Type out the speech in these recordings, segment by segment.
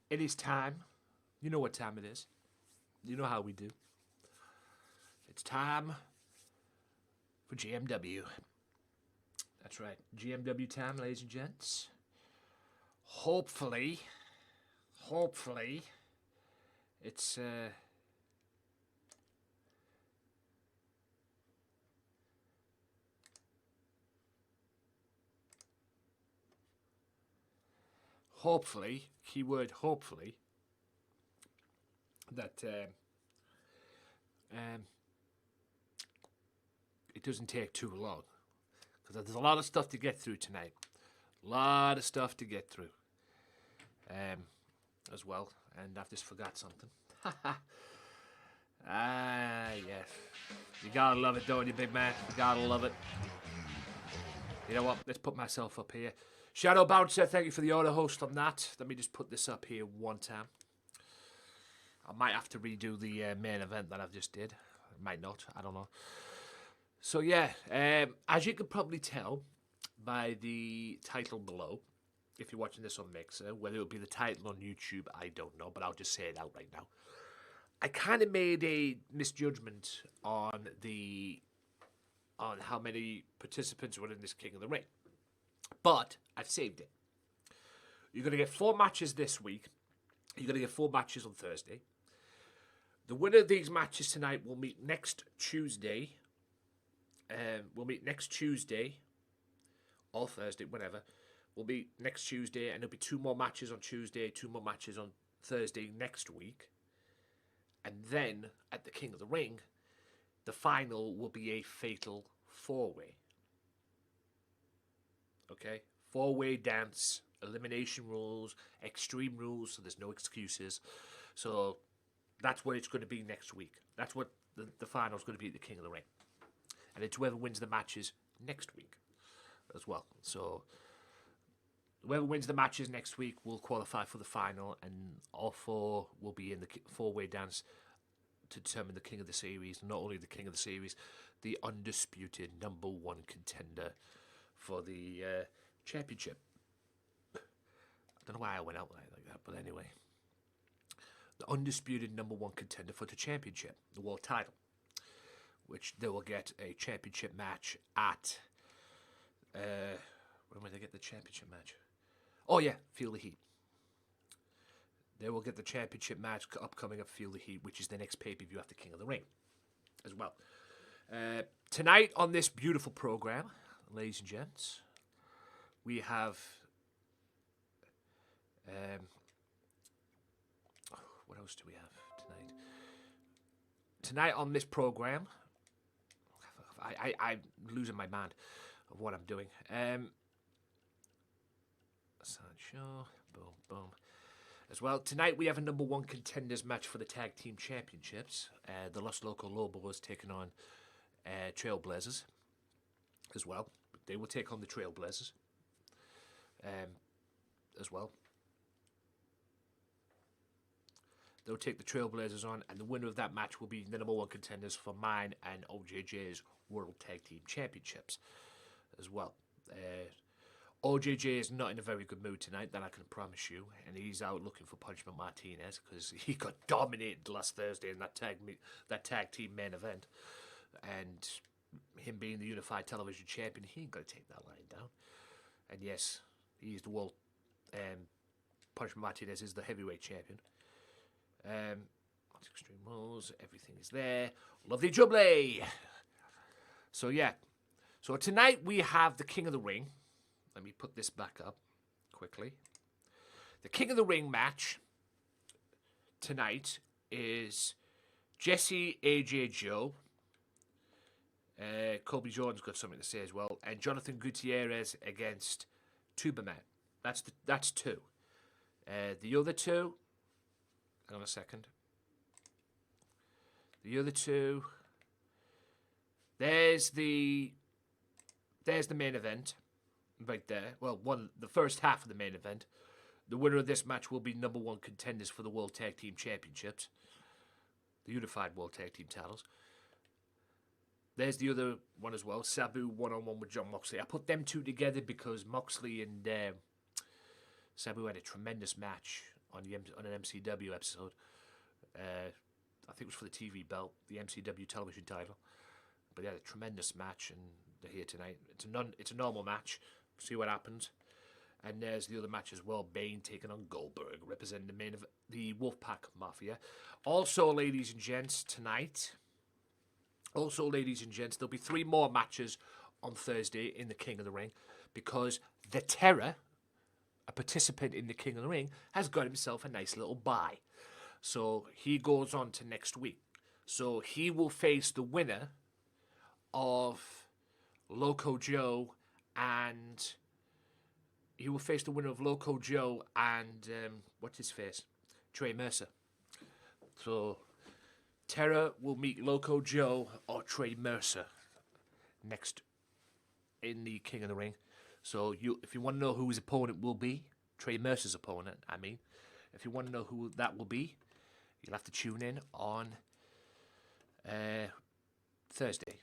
It is time. You know what time it is. You know how we do. It's time for GMW. That's right. GMW time, ladies and gents. Hopefully, it's hopefully, keyword hopefully, that it doesn't take too long, because there's a lot of stuff to get through tonight. A lot of stuff to get through as well. And I've just forgot something. Yes. You gotta love it, don't you, big man? You gotta love it. You know what? Let's put myself up here. Shadow Bouncer, thank you for the auto host on that. Let me just put this up here one time. I might have to redo the main event that I've just did. I might not. I don't know. So yeah, as you can probably tell by the title below, if you're watching this on Mixer, whether it'll be the title on YouTube, I don't know, but I'll just say it out right now. I kind of made a misjudgment on how many participants were in this King of the Ring, but I've saved it. You're going to get 4 matches this week. You're going to get 4 matches on Thursday. The winner of these matches tonight will meet next Tuesday. Or Thursday, whatever. We'll meet next Tuesday, and there'll be 2 more matches on Tuesday, 2 more matches on Thursday next week. And then, at the King of the Ring, the final will be a fatal 4-way. Okay? 4-way dance, elimination rules, extreme rules, so there's no excuses. So, that's what it's going to be next week. That's what the final's going to be at the King of the Ring. And it's whoever wins the matches next week as well. So whoever wins the matches next week will qualify for the final, and all 4 will be in the 4-way dance to determine the king of the series. Not only the king of the series, the undisputed #1 contender for the championship. I don't know why I went out like that, but anyway. The undisputed #1 contender for the championship, the world title, which they will get a championship match at, when will they get the championship match? Oh yeah, Feel the Heat. They will get the championship match upcoming at Feel the Heat, which is the next pay-per-view after King of the Ring, as well. Tonight on this beautiful program, ladies and gents, we have, what else do we have tonight? Tonight on this program, I'm losing my mind of what I'm doing. Sancho, boom, boom. As well, tonight we have a #1 contenders match for the tag team championships. The Los Loco Lobos taking on Trailblazers as well. They will take on the Trailblazers as well. They'll take the Trailblazers on, and the winner of that match will be the #1 contenders for mine and OJJ's World Tag Team Championships as well. OJJ is not in a very good mood tonight, that I can promise you, and he's out looking for Punishment Martinez because he got dominated last Thursday in that tag team main event, and him being the unified television champion, he ain't gonna take that line down. And yes, he's the world. Punishment Martinez is the heavyweight champion. Extreme Rules, everything is there. Lovely jubbly. So yeah, so tonight we have the King of the Ring. Let me put this back up quickly. The King of the Ring match tonight is Jesse, AJ, Joe. Colby Jordan's got something to say as well, and Jonathan Gutierrez against Tuberman. That's 2. The other 2. Hang on a second. The other 2. There's the main event right there. Well, the first half of the main event. The winner of this match will be #1 contenders for the World Tag Team Championships, the Unified World Tag Team titles. There's the other one as well, Sabu one-on-one with John Moxley. I put them 2 together because Moxley and Sabu had a tremendous match on an MCW episode. I think it was for the TV belt, the MCW television title. But yeah, a tremendous match, and they're here tonight. It's a normal match. See what happens. And there's the other match as well. Bane taking on Goldberg, representing the main of the Wolfpack Mafia. Also, ladies and gents, tonight. There'll be 3 more matches on Thursday in the King of the Ring, because the Terror, a participant in the King of the Ring, has got himself a nice little bye. So he goes on to next week. So he will face the winner of Loco Joe and what's his face? Trey Mercer. So Terror will meet Loco Joe or Trey Mercer next in the King of the Ring. So if you want to know who his opponent will be, Trey Mercer's opponent, if you want to know who that will be, you'll have to tune in on Thursday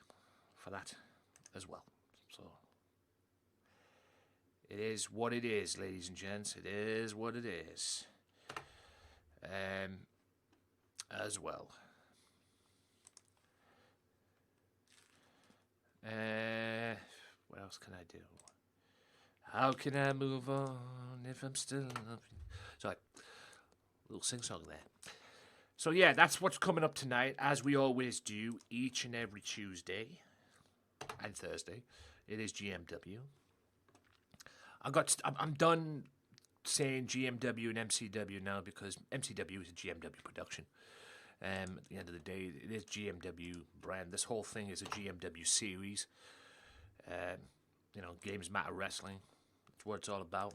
for that as well. So it is what it is, ladies and gents. It is what it is. As well. What else can I do? How can I move on if I'm still loving? Sorry, little sing-song there. So yeah, that's what's coming up tonight, as we always do each and every Tuesday and Thursday. It is GMW. I'm done saying GMW and MCW now, because MCW is a GMW production. At the end of the day, it is GMW brand. This whole thing is a GMW series. Gamesmatter Wrestling. That's what it's all about.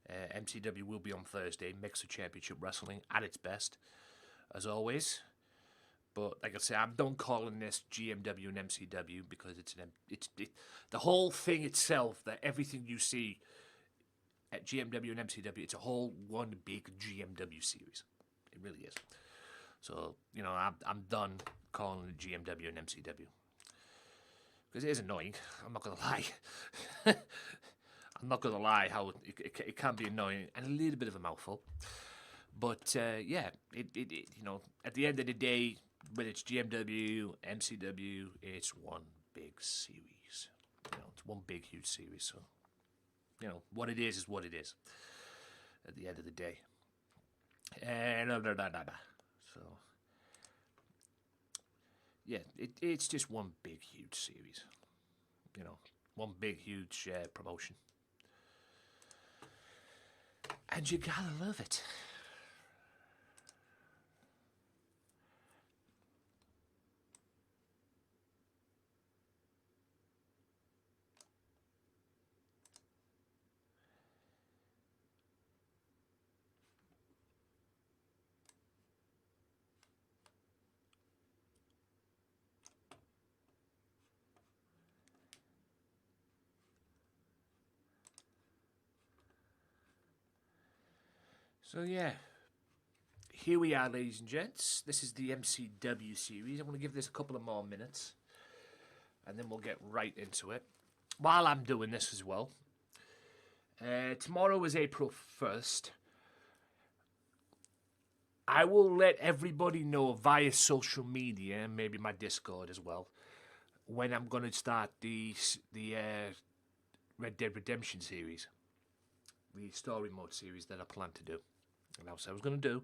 MCW will be on Thursday. Mixer Championship Wrestling at its best, as always. But like I say, I'm done calling this GMW and MCW, because it's the whole thing itself. That everything you see at GMW and MCW, it's a whole one big GMW series. It really is. So I'm done calling it GMW and MCW, because it is annoying. I'm not gonna lie. I'm not gonna lie. How it can be annoying and a little bit of a mouthful. But at the end of the day, whether it's GMW, MCW, it's one big series. It's one big, huge series. So, what it is what it is. At the end of the day. So, yeah, it's just one big, huge series. One big, huge promotion. And you gotta love it. So yeah, here we are, ladies and gents. This is the MCW series. I'm going to give this a couple of more minutes, and then we'll get right into it. While I'm doing this as well, tomorrow is April 1st. I will let everybody know via social media, and maybe my Discord as well, when I'm going to start the Red Dead Redemption series, the story mode series that I plan to do. And that's what I was going to do.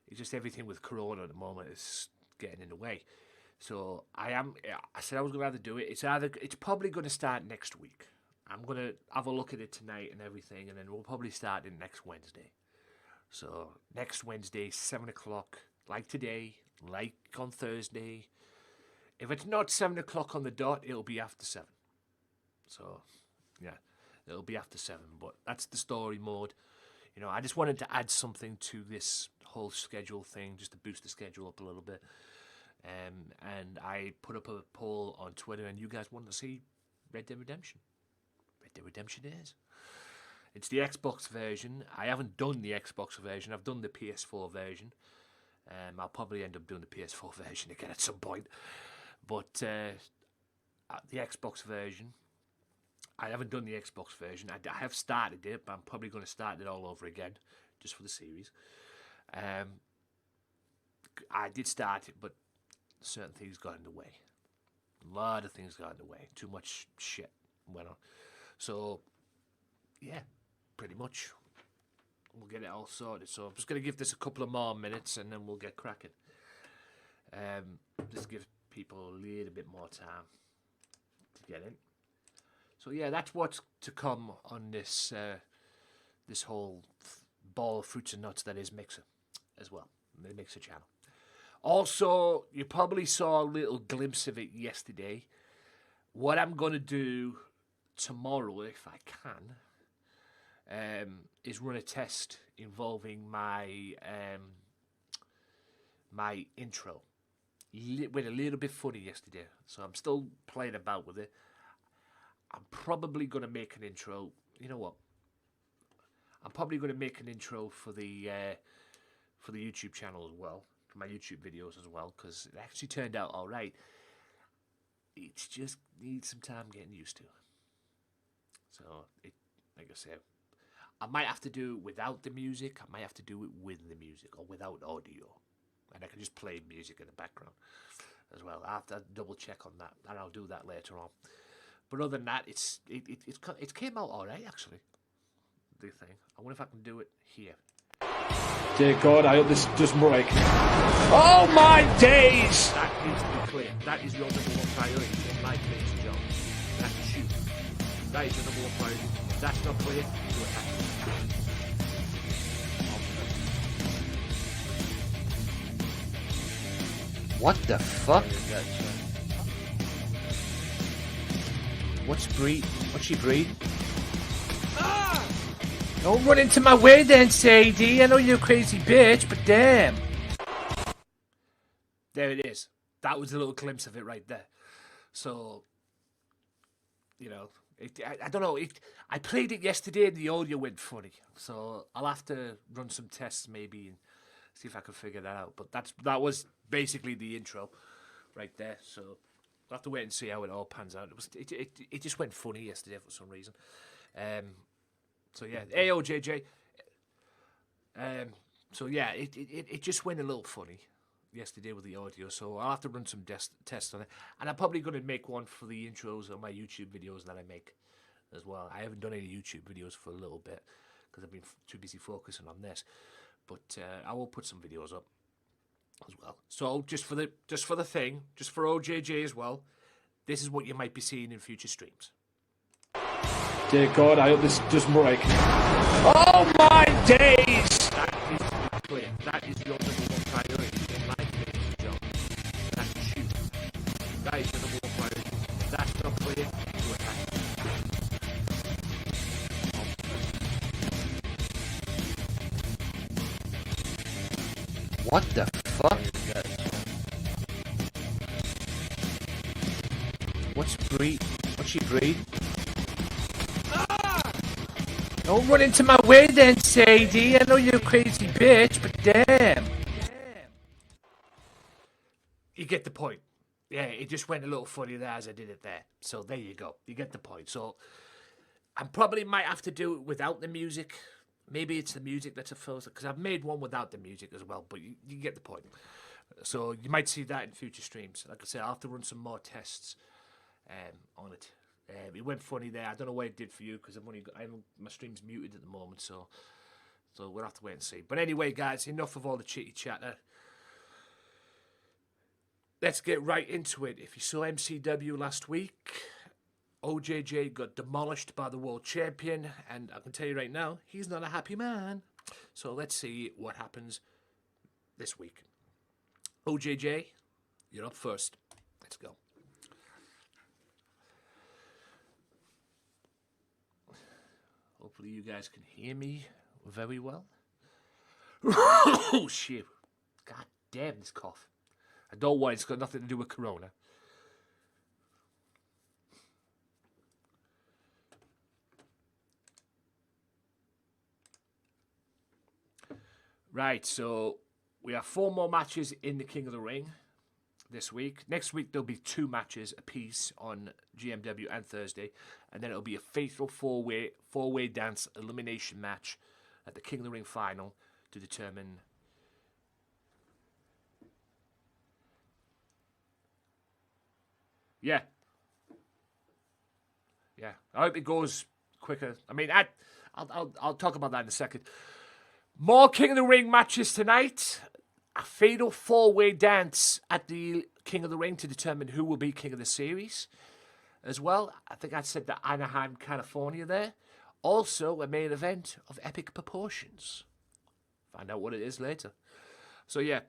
It's just everything with Corona at the moment is getting in the way. So I said I was going to either do it. It's probably going to start next week. I'm going to have a look at it tonight and everything, and then we'll probably start it next Wednesday. So next Wednesday, 7 o'clock, like today, like on Thursday. If it's not 7 o'clock on the dot, it'll be after 7. So, yeah, it'll be after 7. But that's the story mode. I just wanted to add something to this whole schedule thing, just to boost the schedule up a little bit. And I put up a poll on Twitter, and you guys wanted to see Red Dead Redemption. Red Dead Redemption is. It's the Xbox version. I haven't done the Xbox version. I've done the PS4 version. I'll probably end up doing the PS4 version again at some point. But the Xbox version, I haven't done the Xbox version. I have started it, but I'm probably going to start it all over again just for the series. I did start it, but certain things got in the way. A lot of things got in the way. Too much shit went on. So, yeah, pretty much. We'll get it all sorted. So I'm just going to give this a couple of more minutes and then we'll get cracking. Just give people a little bit more time to get in. So yeah, that's what's to come on this this whole ball of fruits and nuts that is Mixer as well, the Mixer channel. Also, you probably saw a little glimpse of it yesterday. What I'm going to do tomorrow, if I can, is run a test involving my my intro. Went a little bit funny yesterday, so I'm still playing about with it. I'm probably going to make an intro. You know what? I'm probably going to make an intro for the YouTube channel as well, for my YouTube videos as well, because it actually turned out all right. It just needs some time getting used to. So, like I said, I might have to do it without the music. I might have to do it with the music or without audio. And I can just play music in the background as well. I have to double check on that, and I'll do that later on. But other than that, it came out all right, actually, the thing. I wonder if I can do it here. Dear God, I hope this doesn't break. Oh my days! That needs to be clear. That is your number one priority in life, ladies and gentlemen. That's to shoot. That is your number one priority. If that's not clear, you attack. What the fuck? What's she breed? Ah! Don't run into my way then, Sadie. I know you're a crazy bitch, but damn. There it is. That was a little glimpse of it right there. So, you know, I don't know. I played it yesterday and the audio went funny. So I'll have to run some tests maybe and see if I can figure that out. But that was basically the intro right there. So I'll have to wait and see how it all pans out. It just went funny yesterday for some reason. So yeah, AOJJ. So yeah, it just went a little funny yesterday with the audio. So I'll have to run some tests on it, and I'm probably going to make one for the intros of my YouTube videos that I make as well. I haven't done any YouTube videos for a little bit because I've been too busy focusing on this, but I will put some videos up as well. So just for OJJ as well, this is what you might be seeing in future streams. Dear God, I hope this doesn't break. Oh my days! That needs to be clear. That is your number one priority in life, ladies and gentlemen. That's to shoot. That is your number one priority. If that's not clear, you attack. What the fuck? What's she breed? Don't run into my way then, Sadie. I know you're a crazy bitch, but damn. You get the point. Yeah, it just went a little funny there as I did it there. So there you go. You get the point. So I probably might have to do it without the music. Maybe it's the music that's a first, because I've made one without the music as well, but you get the point. So you might see that in future streams. Like I said, I'll have to run some more tests on it. It went funny there. I don't know what it did for you because my stream's muted at the moment, so we'll have to wait and see. But anyway, guys, enough of all the chitty chatter. Let's get right into it. If you saw MCW last week, OJJ got demolished by the world champion, and I can tell you right now, he's not a happy man. So let's see what happens this week. OJJ, you're up first. Let's go. Hopefully you guys can hear me very well. Oh, shit. God damn this cough. I don't worry, it's got nothing to do with Corona. Right, so we have 4 more matches in the King of the Ring this week. Next week there'll be 2 matches apiece on GMW and Thursday, and then it'll be a fatal four-way dance elimination match at the King of the Ring final to determine. Yeah. Yeah. I hope it goes quicker. I mean, I'll talk about that in a second. More King of the Ring matches tonight. A fatal 4-way dance at the King of the Ring to determine who will be King of the Series as well. I think I said that Anaheim, California there. Also, a main event of epic proportions. Find out what it is later. So, yeah.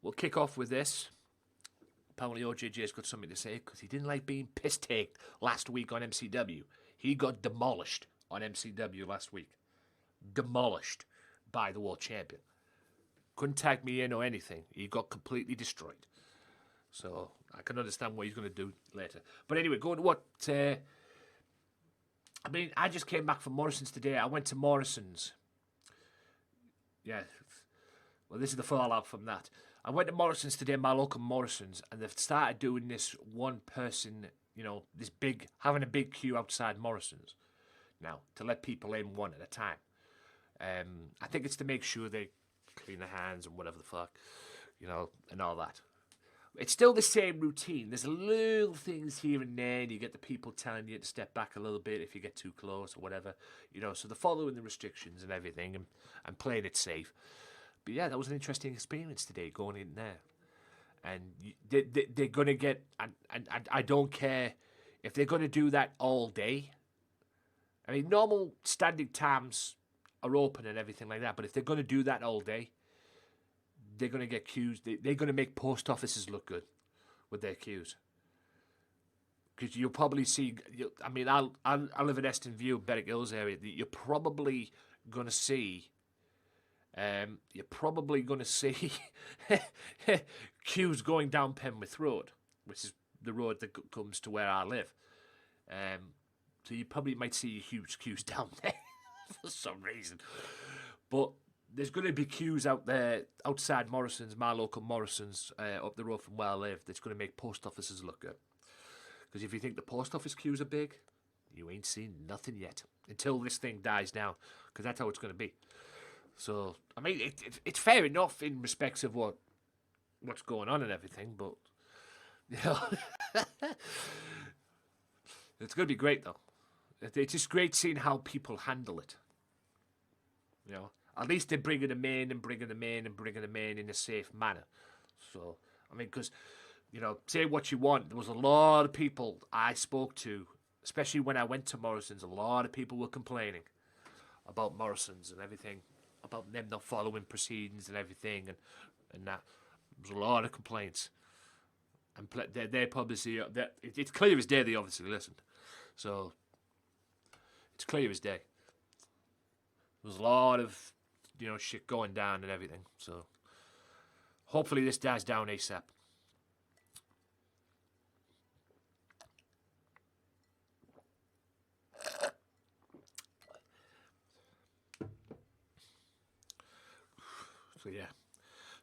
We'll kick off with this. Apparently OJJ's got something to say because he didn't like being piss-taked last week on MCW. He got demolished on MCW last week. Demolished by the world champion. Couldn't tag me in or anything. He got completely destroyed. So I can understand what he's going to do later. But anyway, going to what... I mean, I just came back from Morrison's today. I went to Morrison's. Yeah. Well, this is the fallout from that. I went to Morrison's today, my local Morrison's, and they've started doing this one person, this big, having a big queue outside Morrison's now to let people in one at a time. I think it's to make sure they clean their hands and whatever the fuck, and all that. It's still the same routine. There's little things here and there, and you get the people telling you to step back a little bit if you get too close or whatever, so they're following the restrictions and everything and playing it safe. But yeah, that was an interesting experience today, going in there. And they're going to get... And I don't care if they're going to do that all day. I mean, normal standing times are open and everything like that. But if they're going to do that all day, they're going to get queues. They're going to make post offices look good with their queues. Because you'll probably see... I mean, I live in Eston View, Berwick Hills area. You're probably going to see... queues going down Penwith Road, which is the road that comes to where I live. So you probably might see huge queues down there for some reason. But there's going to be queues out there outside Morrison's, my local Morrison's, up the road from where I live, that's going to make post offices look good. Because if you think the post office queues are big, you ain't seen nothing yet until this thing dies down, because that's how it's going to be. So, I mean, it's fair enough in respects of what's going on and everything, but, it's going to be great, though. It's just great seeing how people handle it. At least they're bringing them in in a safe manner. So, I mean, because, say what you want. There was a lot of people I spoke to, especially when I went to Morrison's, a lot of people were complaining about Morrison's and everything. About them not following proceedings and everything, and that. There was a lot of complaints. And their publicity, it's clear as day they obviously listened. So, it's clear as day. There was a lot of, shit going down and everything. So, hopefully this dies down ASAP.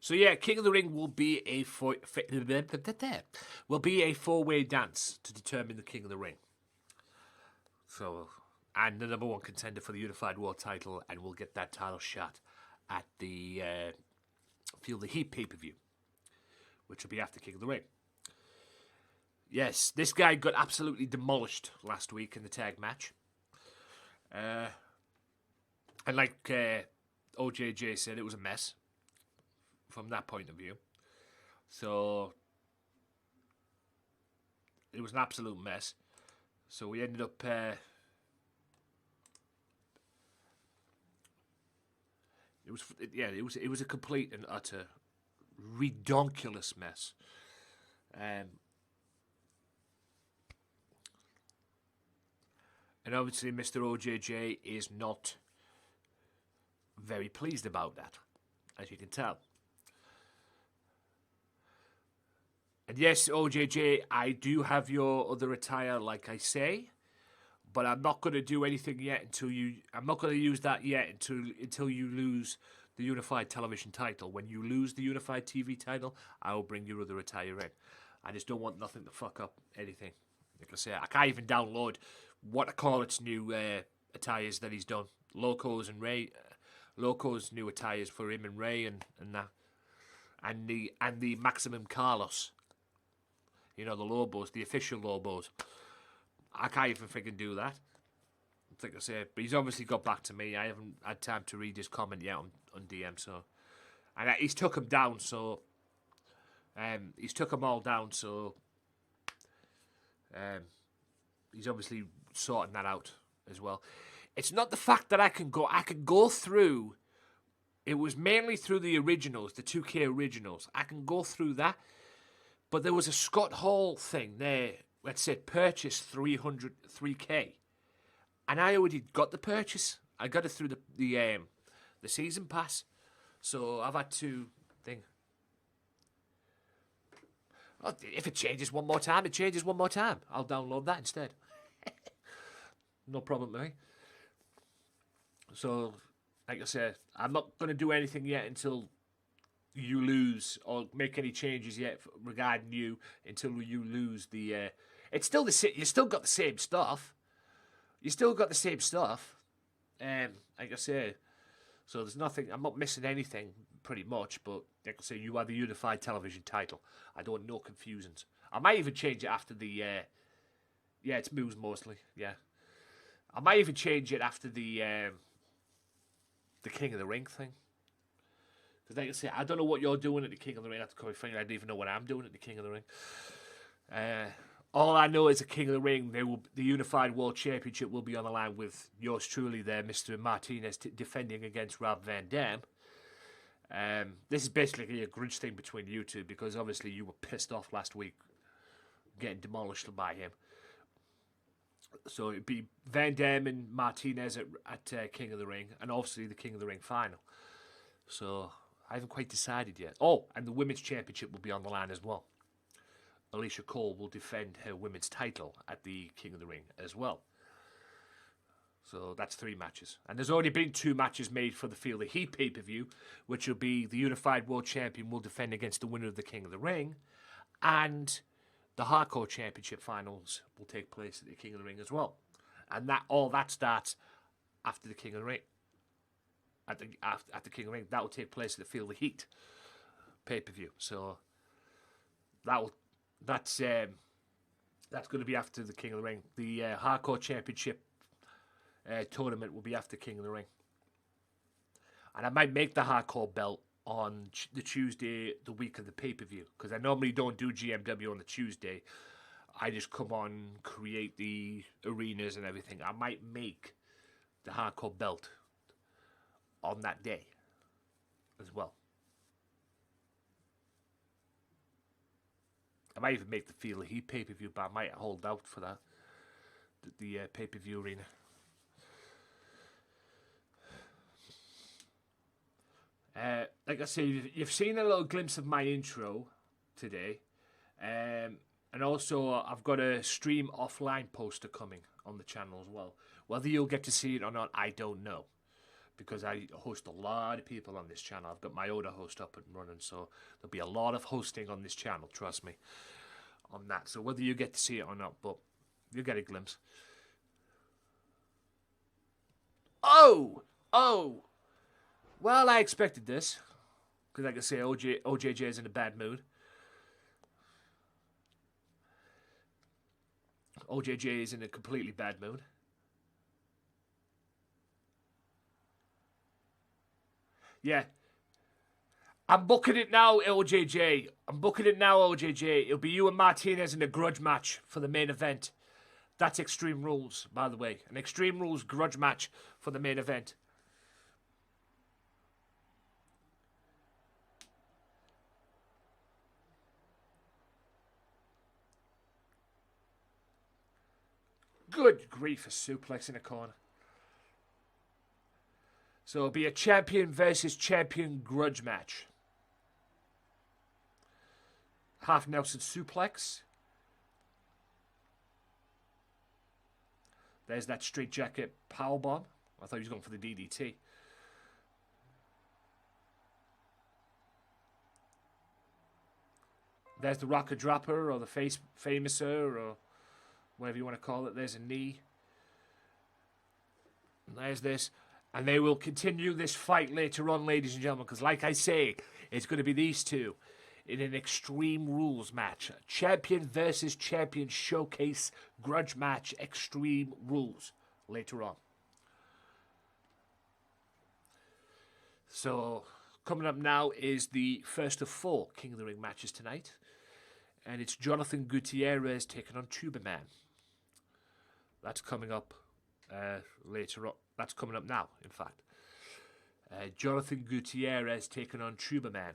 So yeah, King of the Ring will be a 4-way dance to determine the King of the Ring. So, and the number one contender for the Unified World title, and we'll get that title shot at the Feel the Heat pay-per-view, which will be after King of the Ring. Yes, this guy got absolutely demolished last week in the tag match. And like OJJ said, it was a mess. From that point of view. So it was an absolute mess. So we ended up it was a complete and utter redonkulous mess. And obviously Mr. OJJ is not very pleased about that, as you can tell. And yes, OJJ, I do have your other attire, like I say, but I'm not going to do anything yet I'm not going to use that yet until you lose the Unified Television title. When you lose the Unified TV title, I will bring your other attire in. I just don't want nothing to fuck up anything. Like I say, I can't even download what I call its new attires that he's done Locos and Ray, Locos new attires for him and Ray and that, and the Maximum Carlos. You know, the Lobos, the official Lobos. I can't even freaking do that. Like I said, but he's obviously got back to me. I haven't had time to read his comment yet on DM, so, and he's took him down, so, he's took them all down, so, he's obviously sorting that out as well. It's not the fact that I can go through. It was mainly through the originals, the 2K originals. I can go through that, but there was a Scott Hall thing there that said purchase 300 and I already got the purchase. I got it through the season pass, so I've had to think. Oh, if it changes one more time, it changes one more time. I'll download that instead. No problem with me. So, like I said, I'm not going to do anything yet until you lose, or make any changes yet regarding you until you lose the. It's still the you still got the same stuff. You still got the same stuff, like I say. So there's nothing. I'm not missing anything, pretty much. But like I say, you are the unified television title. I don't want no confusions. I might even change it after the. Yeah, it's moves mostly. Yeah, I might even change it after the King of the Ring thing. Because like I say, I don't know what you're doing at the King of the Ring. I don't even know what I'm doing at the King of the Ring. All I know is the King of the Ring, the Unified World Championship will be on the line with yours truly there, Mr. Martinez, defending against Rob Van Dam. This is basically a grudge thing between you two, because obviously you were pissed off last week getting demolished by him. So it'd be Van Dam and Martinez at King of the Ring, and obviously the King of the Ring final. So I haven't quite decided yet. Oh, and the Women's Championship will be on the line as well. Alicia Cole will defend her women's title at the King of the Ring as well. So that's 3 matches. And there's already been 2 matches made for the Feel the Heat pay-per-view, which will be the Unified World Champion will defend against the winner of the King of the Ring, and the Hardcore Championship finals will take place at the King of the Ring as well. And all that starts after the King of the Ring. At the King of the Ring, that will take place at the Feel the Heat pay-per-view. So that's going to be after the King of the Ring. The Hardcore Championship tournament will be after King of the Ring. And I might make the Hardcore belt on the Tuesday, the week of the pay-per-view, because I normally don't do GMW on the Tuesday. I just come on, create the arenas and everything. I might make the Hardcore belt on that day as well. I might even make the Feel the Heat pay-per-view, but I might hold out for that. The pay-per-view arena. Like I say, you've seen a little glimpse of my intro today. And also, I've got a stream offline poster coming on the channel as well. Whether you'll get to see it or not, I don't know. Because I host a lot of people on this channel. I've got my Oda host up and running, so there'll be a lot of hosting on this channel, trust me, on that. So whether you get to see it or not, but you'll get a glimpse. Oh! Well, I expected this. Because like I say, OJJ is in a bad mood. OJJ is in a completely bad mood. Yeah. I'm booking it now, OJJ. It'll be you and Martinez in a grudge match for the main event. That's Extreme Rules, by the way. An Extreme Rules grudge match for the main event. Good grief, a suplex in a corner. So it'll be a champion versus champion grudge match. Half Nelson suplex. There's that straight jacket powerbomb. I thought he was going for the DDT. There's the rocker dropper or the face famouser or whatever you want to call it. There's a knee. And there's this. And they will continue this fight later on, ladies and gentlemen, because like I say, it's going to be these two in an Extreme Rules match. Champion versus champion showcase grudge match, Extreme Rules, later on. So, coming up now is the first of 4 King of the Ring matches tonight. And it's Jonathan Gutierrez taking on Tuberman. That's coming up later on. That's coming up now, in fact. Jonathan Gutierrez taking on Tuberman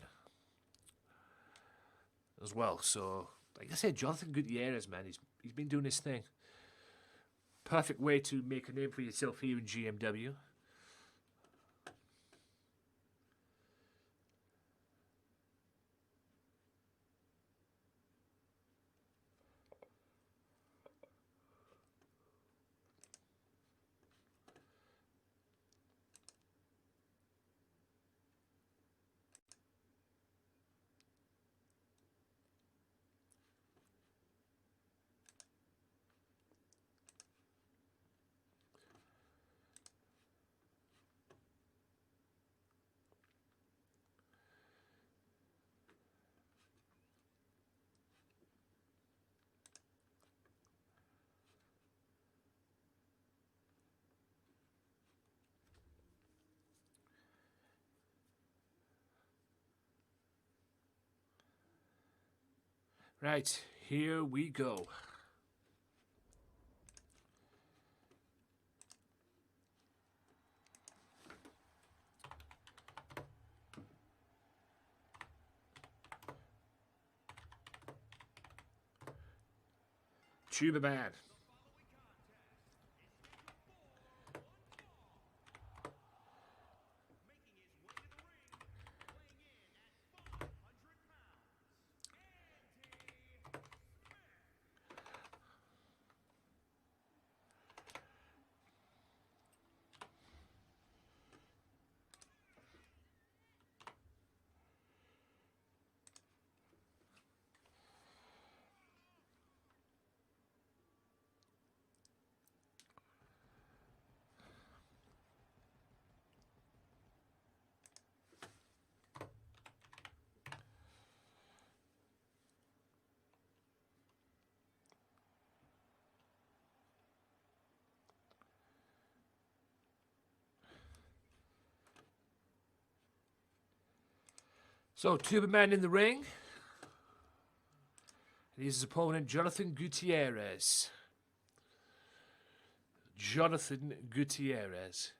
as well. So, like I said, Jonathan Gutierrez, man, he's been doing his thing. Perfect way to make a name for yourself here in GMW. Right, here we go. Tuberman. So, Tuberman in the ring. And his opponent, Jonathan Gutierrez. Jonathan Gutierrez.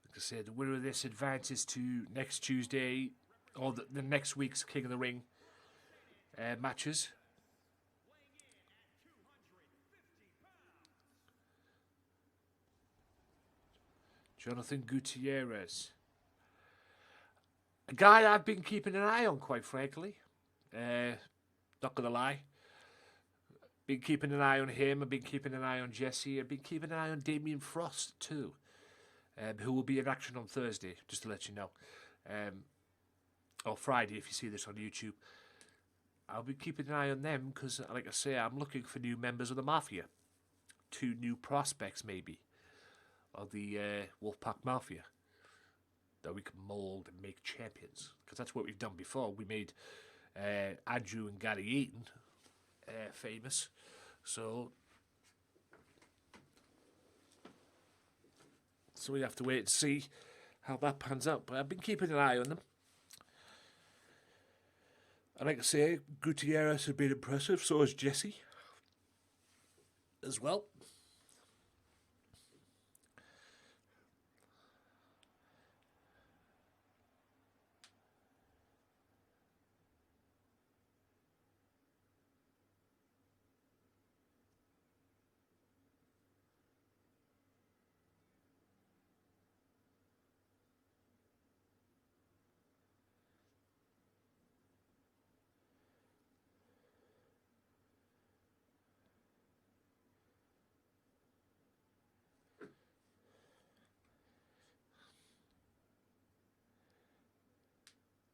Like I said, the winner of this advances to next Tuesday, or the next week's King of the Ring matches. Jonathan Gutierrez. A guy I've been keeping an eye on, quite frankly. Not going to lie. Been keeping an eye on him. I've been keeping an eye on Jesse. I've been keeping an eye on Damien Frost, too. Who will be in action on Thursday, just to let you know. Or Friday, if you see this on YouTube. I'll be keeping an eye on them, because, like I say, I'm looking for new members of the Mafia. 2 new prospects, maybe, of the Wolfpack Mafia. That we can mould and make champions, because that's what we've done before. We made Andrew and Gary Eaton famous, so we have to wait and see how that pans out. But I've been keeping an eye on them, and like I say, Gutierrez has been impressive. So has Jesse as well.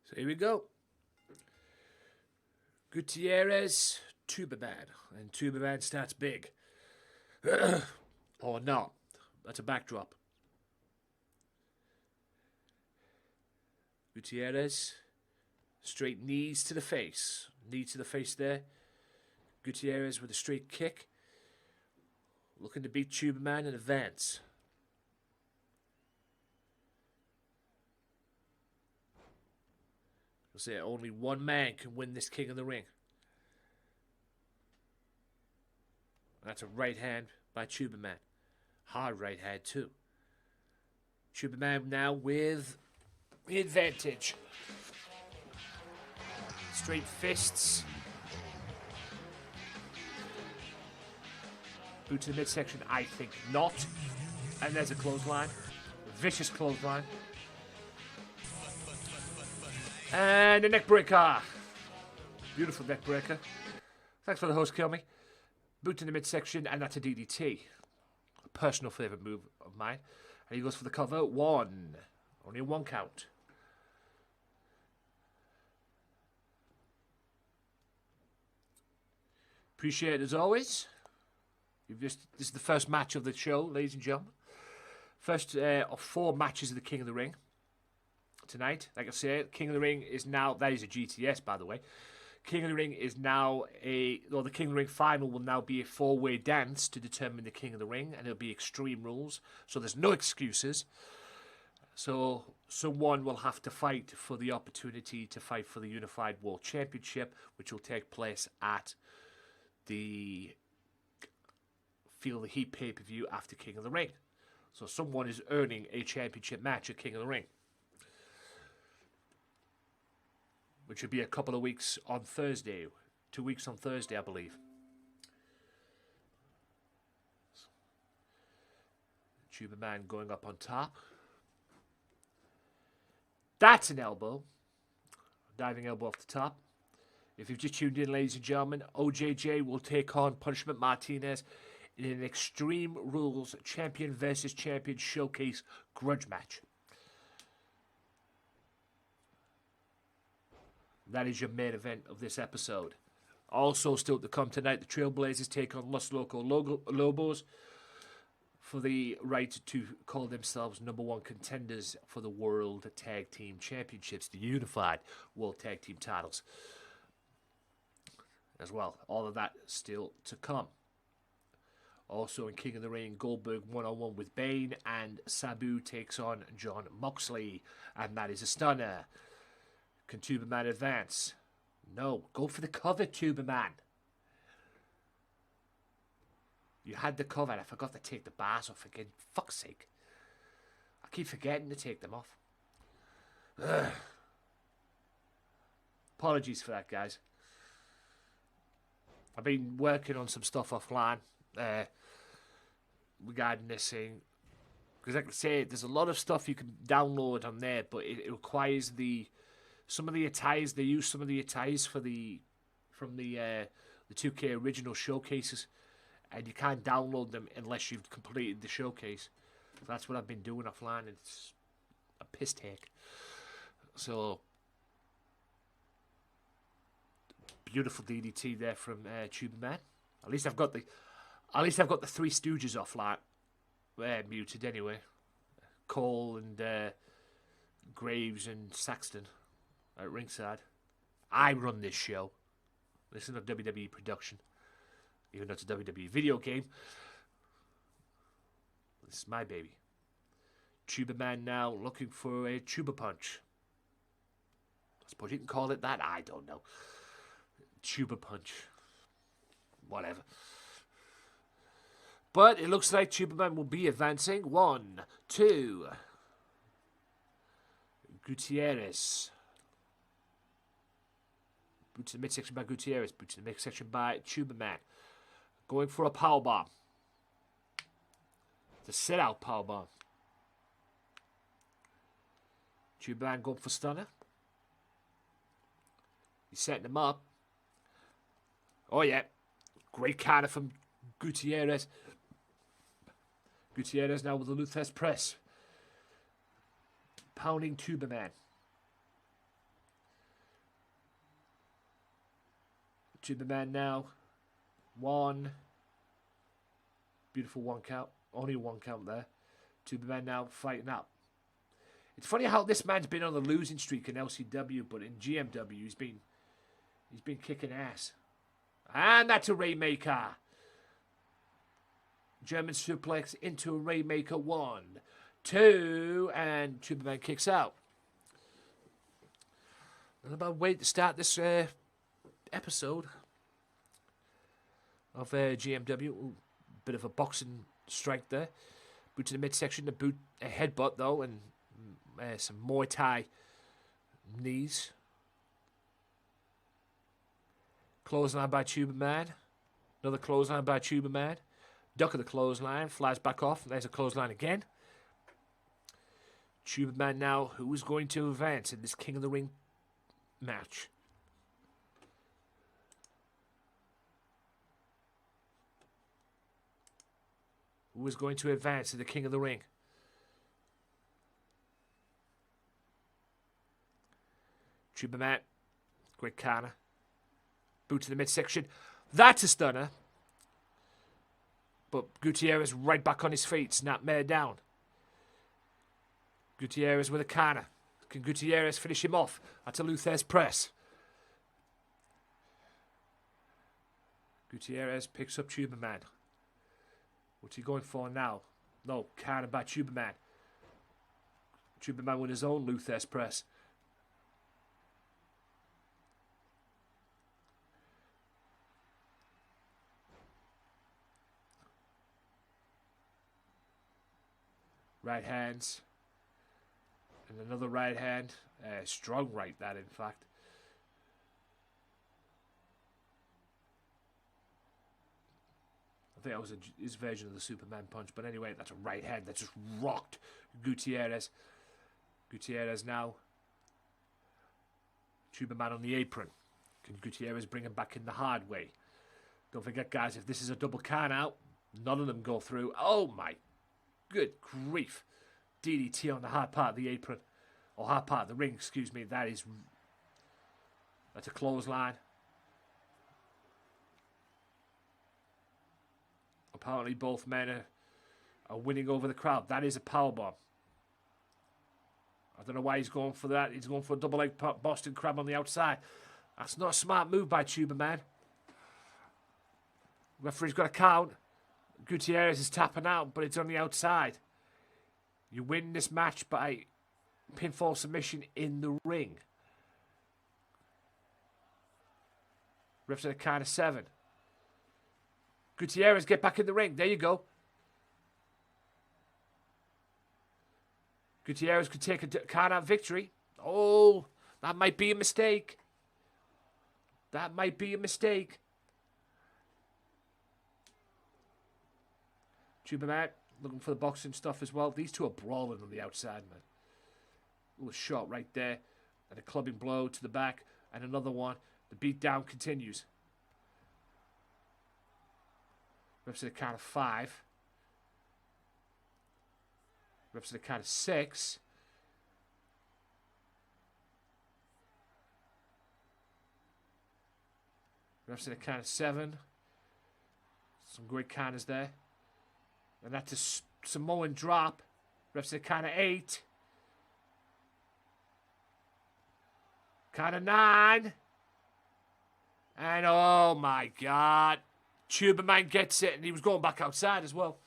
So here we go. Gutierrez, Tuberman. And Tuberman starts big. Or not. That's a backdrop. Gutierrez. Straight knees to the face. Knee to the face there. Gutierrez with a straight kick. Looking to beat Tuberman in advance. I'll say only one man can win this King of the Ring. That's a right hand by Tuberman. Hard right hand too. Tuberman now with the advantage. Straight fists. Boot to the midsection, I think not. And there's a clothesline. Vicious clothesline. And a neck breaker. Beautiful neck breaker. Thanks for the host, kill me. Boot in the midsection, and that's a DDT. A personal favourite move of mine. And he goes for the cover. One. Only a one count. Appreciate it as always. This is the first match of the show, ladies and gentlemen. First of 4 matches of the King of the Ring tonight. Like I say, King of the Ring is now, that is a GTS by the way. King of the Ring is now the King of the Ring final will now be a 4-way dance to determine the King of the Ring, and it'll be Extreme Rules, so there's no excuses. So someone will have to fight for the opportunity to fight for the Unified World Championship, which will take place at the Feel the Heat pay-per-view after King of the Ring. So someone is earning a championship match at King of the Ring, which would be a couple of weeks on Thursday. 2 weeks on Thursday, I believe. Tuberman going up on top. That's an elbow. Diving elbow off the top. If you've just tuned in, ladies and gentlemen, OJJ will take on Punishment Martinez in an Extreme Rules Champion versus Champion Showcase grudge match. That is your main event of this episode. Also still to come tonight, the Trailblazers take on Los Lobos for the right to call themselves #1 contenders for the World Tag Team Championships, the Unified World Tag Team titles as well. All of that still to come. Also in King of the Ring, Goldberg one-on-one with Bane, and Sabu takes on John Moxley, and that is a stunner. Can Tuberman advance? No. Go for the cover, Tuberman. You had the cover, and I forgot to take the bars off again. Fuck's sake. I keep forgetting to take them off. Ugh. Apologies for that, guys. I've been working on some stuff offline regarding this thing. Because like I say, there's a lot of stuff you can download on there, but it requires some of the attires. They use some of the attires from the 2K original showcases, and you can't download them unless you've completed the showcase. So that's what I've been doing offline, and it's a piss take. So beautiful DDT there from Tuberman. At least I've got the Three Stooges offline, muted anyway. Cole and Graves and Saxton at ringside. I run this show. This is not a WWE production, even though it's a WWE video game. This is my baby. Tuberman now looking for a tuber punch. I suppose you can call it that. I don't know. Tuber punch. Whatever. But it looks like Tuberman will be advancing. 1, 2. Gutierrez. Boot to the midsection by Gutierrez. Boot to the midsection by Tuberman. Going for a powerbomb. The sit-out powerbomb. Tuberman going for stunner. He's setting him up. Oh, yeah. Great counter from Gutierrez. Gutierrez now with the Luthes press. Pounding Tuberman. Tuberman now. 1. Beautiful 1 count. Only 1 count there. Tuberman now fighting up. It's funny how this man's been on the losing streak in LCW, but in GMW he's been kicking ass. And that's a Rainmaker. German suplex into a Rainmaker. 1, 2, and Tuberman kicks out. Not a bad way to start this episode of GMW. Ooh, bit of a boxing strike there. Boot to the midsection, a headbutt though, and some Muay Thai knees. Clothesline by Tuberman. Another clothesline by Tuberman. Duck of the clothesline, flies back off. There's a clothesline again. Tuberman now, who is going to advance in this King of the Ring match? Who is going to advance to the King of the Ring? Tuberman, great corner. Boot to the midsection. That's a stunner. But Gutierrez right back on his feet. Snapmare down. Gutierrez with a corner. Can Gutierrez finish him off? That's a Luthez press. Gutierrez picks up Tuberman. What's he going for now? No, corner by Tuberman. Tuberman with his own Luthez press. Right hands. And another right hand. Strong right, that in fact. I think that was his version of the Superman punch. But anyway, that's a right hand that just rocked Gutierrez. Gutierrez now. Tuberman on the apron. Can Gutierrez bring him back in the hard way? Don't forget, guys, if this is a double count out, none of them go through. Oh, my good grief. DDT on the hard part of the apron. Or hard part of the ring, excuse me. That's a clothesline. Apparently both men are winning over the crowd. That is a powerbomb. I don't know why he's going for that. He's going for a double leg Boston Crab on the outside. That's not a smart move by Tuberman. Referee's got a count. Gutierrez is tapping out, but it's on the outside. You win this match by pinfall submission in the ring. Refs at a count of 7. Gutierrez, get back in the ring. There you go. Gutierrez could take a count out victory. Oh, that might be a mistake. That might be a mistake. Tuberman looking for the boxing stuff as well. These two are brawling on the outside, man. A little shot right there. And a clubbing blow to the back. And another one. The beatdown continues. Reps at a count of 5. Reps at a count of 6. Reps at a count of 7. Some great counters there. And that's a Samoan drop. Reps at a count of 8. Count of 9. And oh my God. Tuberman gets it, and he was going back outside as well.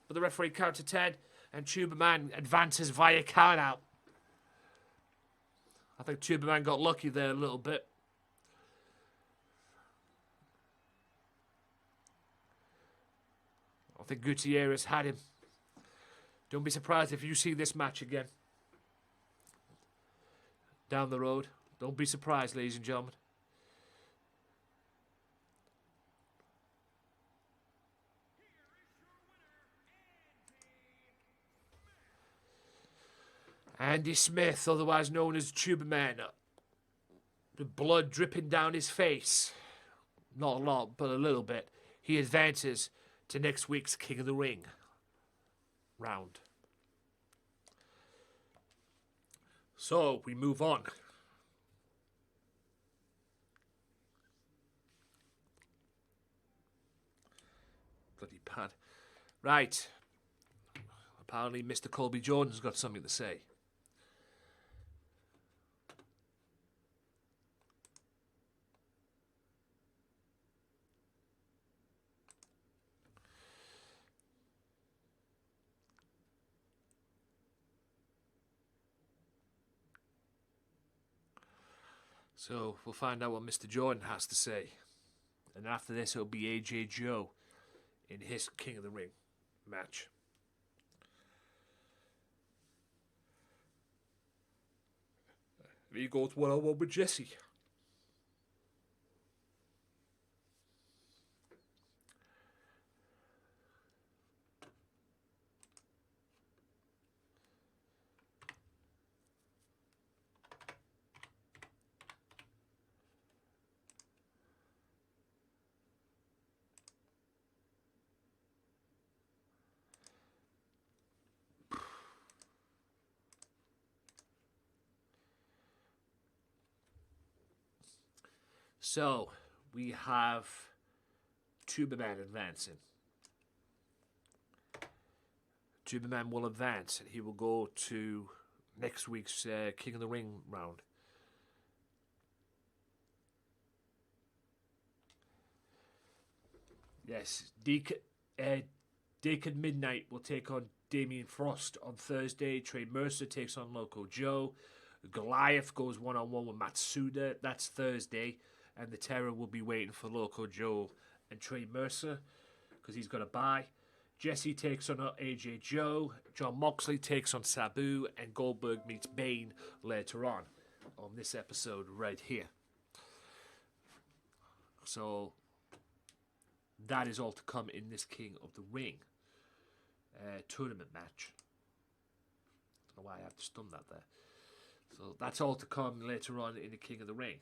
But the referee counts to 10, and Tuberman advances via count out. I think Tuberman got lucky there a little bit. I think Gutierrez had him. Don't be surprised if you see this match again. Down the road. Don't be surprised, ladies and gentlemen. Andy Smith, otherwise known as Tuberman. The blood dripping down his face. Not a lot, but a little bit. He advances to next week's King of the Ring round. So, we move on. Bloody pad. Right. Apparently Mr. Colby Jordan's got something to say. So we'll find out what Mr. Jordan has to say. And after this, it'll be AJ Joe in his King of the Ring match. He goes one-on-one with Jesse. So, we have Tuberman advancing. Tuberman will advance, and he will go to next week's King of the Ring round. Yes, Deacon Midnight will take on Damien Frost on Thursday. Trey Mercer takes on Loco Joe. Goliath goes one-on-one with Matsuda. That's Thursday. And the Terror will be waiting for Loco Joe and Trey Mercer because he's got a bye. Jesse takes on AJ Joe. John Moxley takes on Sabu. And Goldberg meets Bane later on this episode right here. So that is all to come in this King of the Ring tournament match. I don't know why I have to stun that there. So that's all to come later on in the King of the Ring.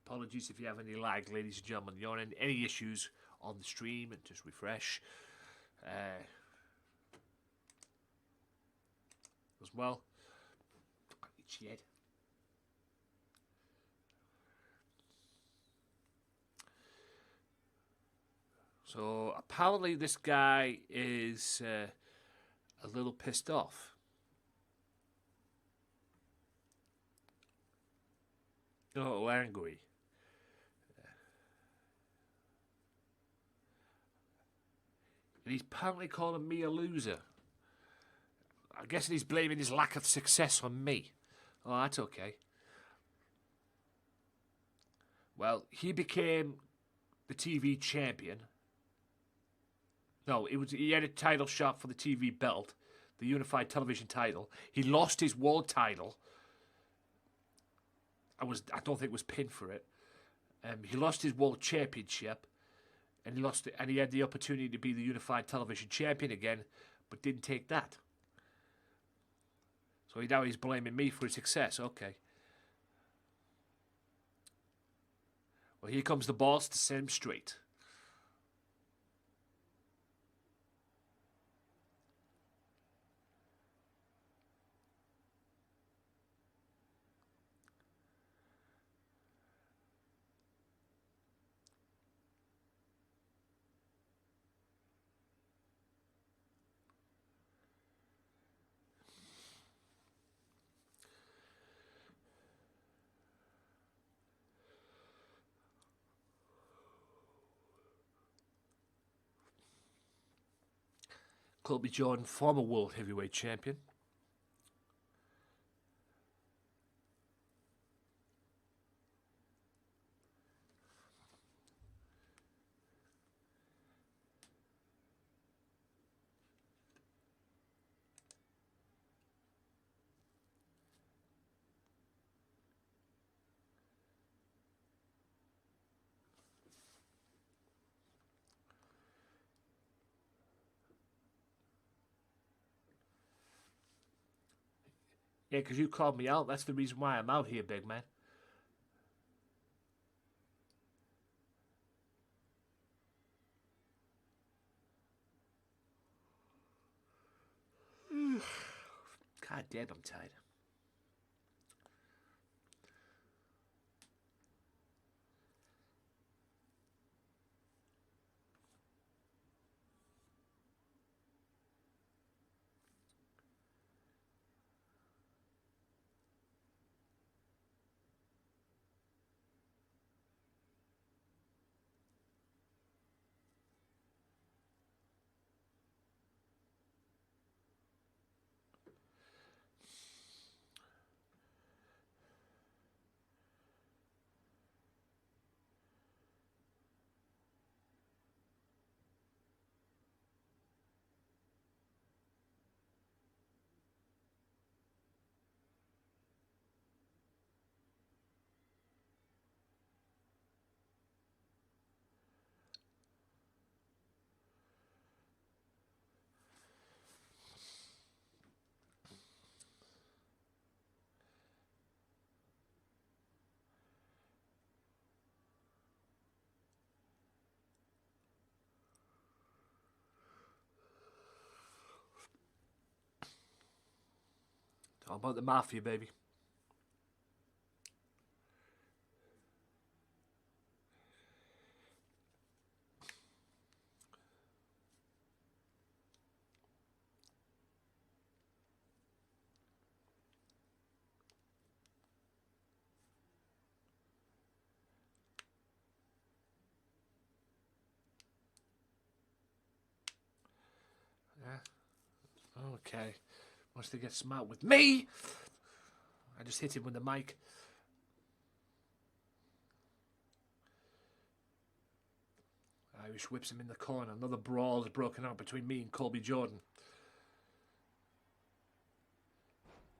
Apologies if you have any lag, ladies and gentlemen. You're in any issues on the stream, and just refresh. As well. Itchy head. So apparently this guy is a little pissed off. A little angry. And he's apparently calling me a loser. I guess he's blaming his lack of success on me. Oh, that's okay. Well, he became the TV champion. No, he had a title shot for the TV belt, the unified television title. He lost his world title. I don't think it was pinned for it. He lost his world championship, and he had the opportunity to be the unified television champion again, but didn't take that. So now he's blaming me for his success. Okay. Well, here comes the boss to set him straight. Colby Jordan, former World Heavyweight Champion. Yeah, because you called me out. That's the reason why I'm out here, big man. God damn, I'm tired. All about the mafia, baby. Okay. Wants to get smart with me. I just hit him with the mic. Irish whips him in the corner. Another brawl has broken out between me and Colby Jordan.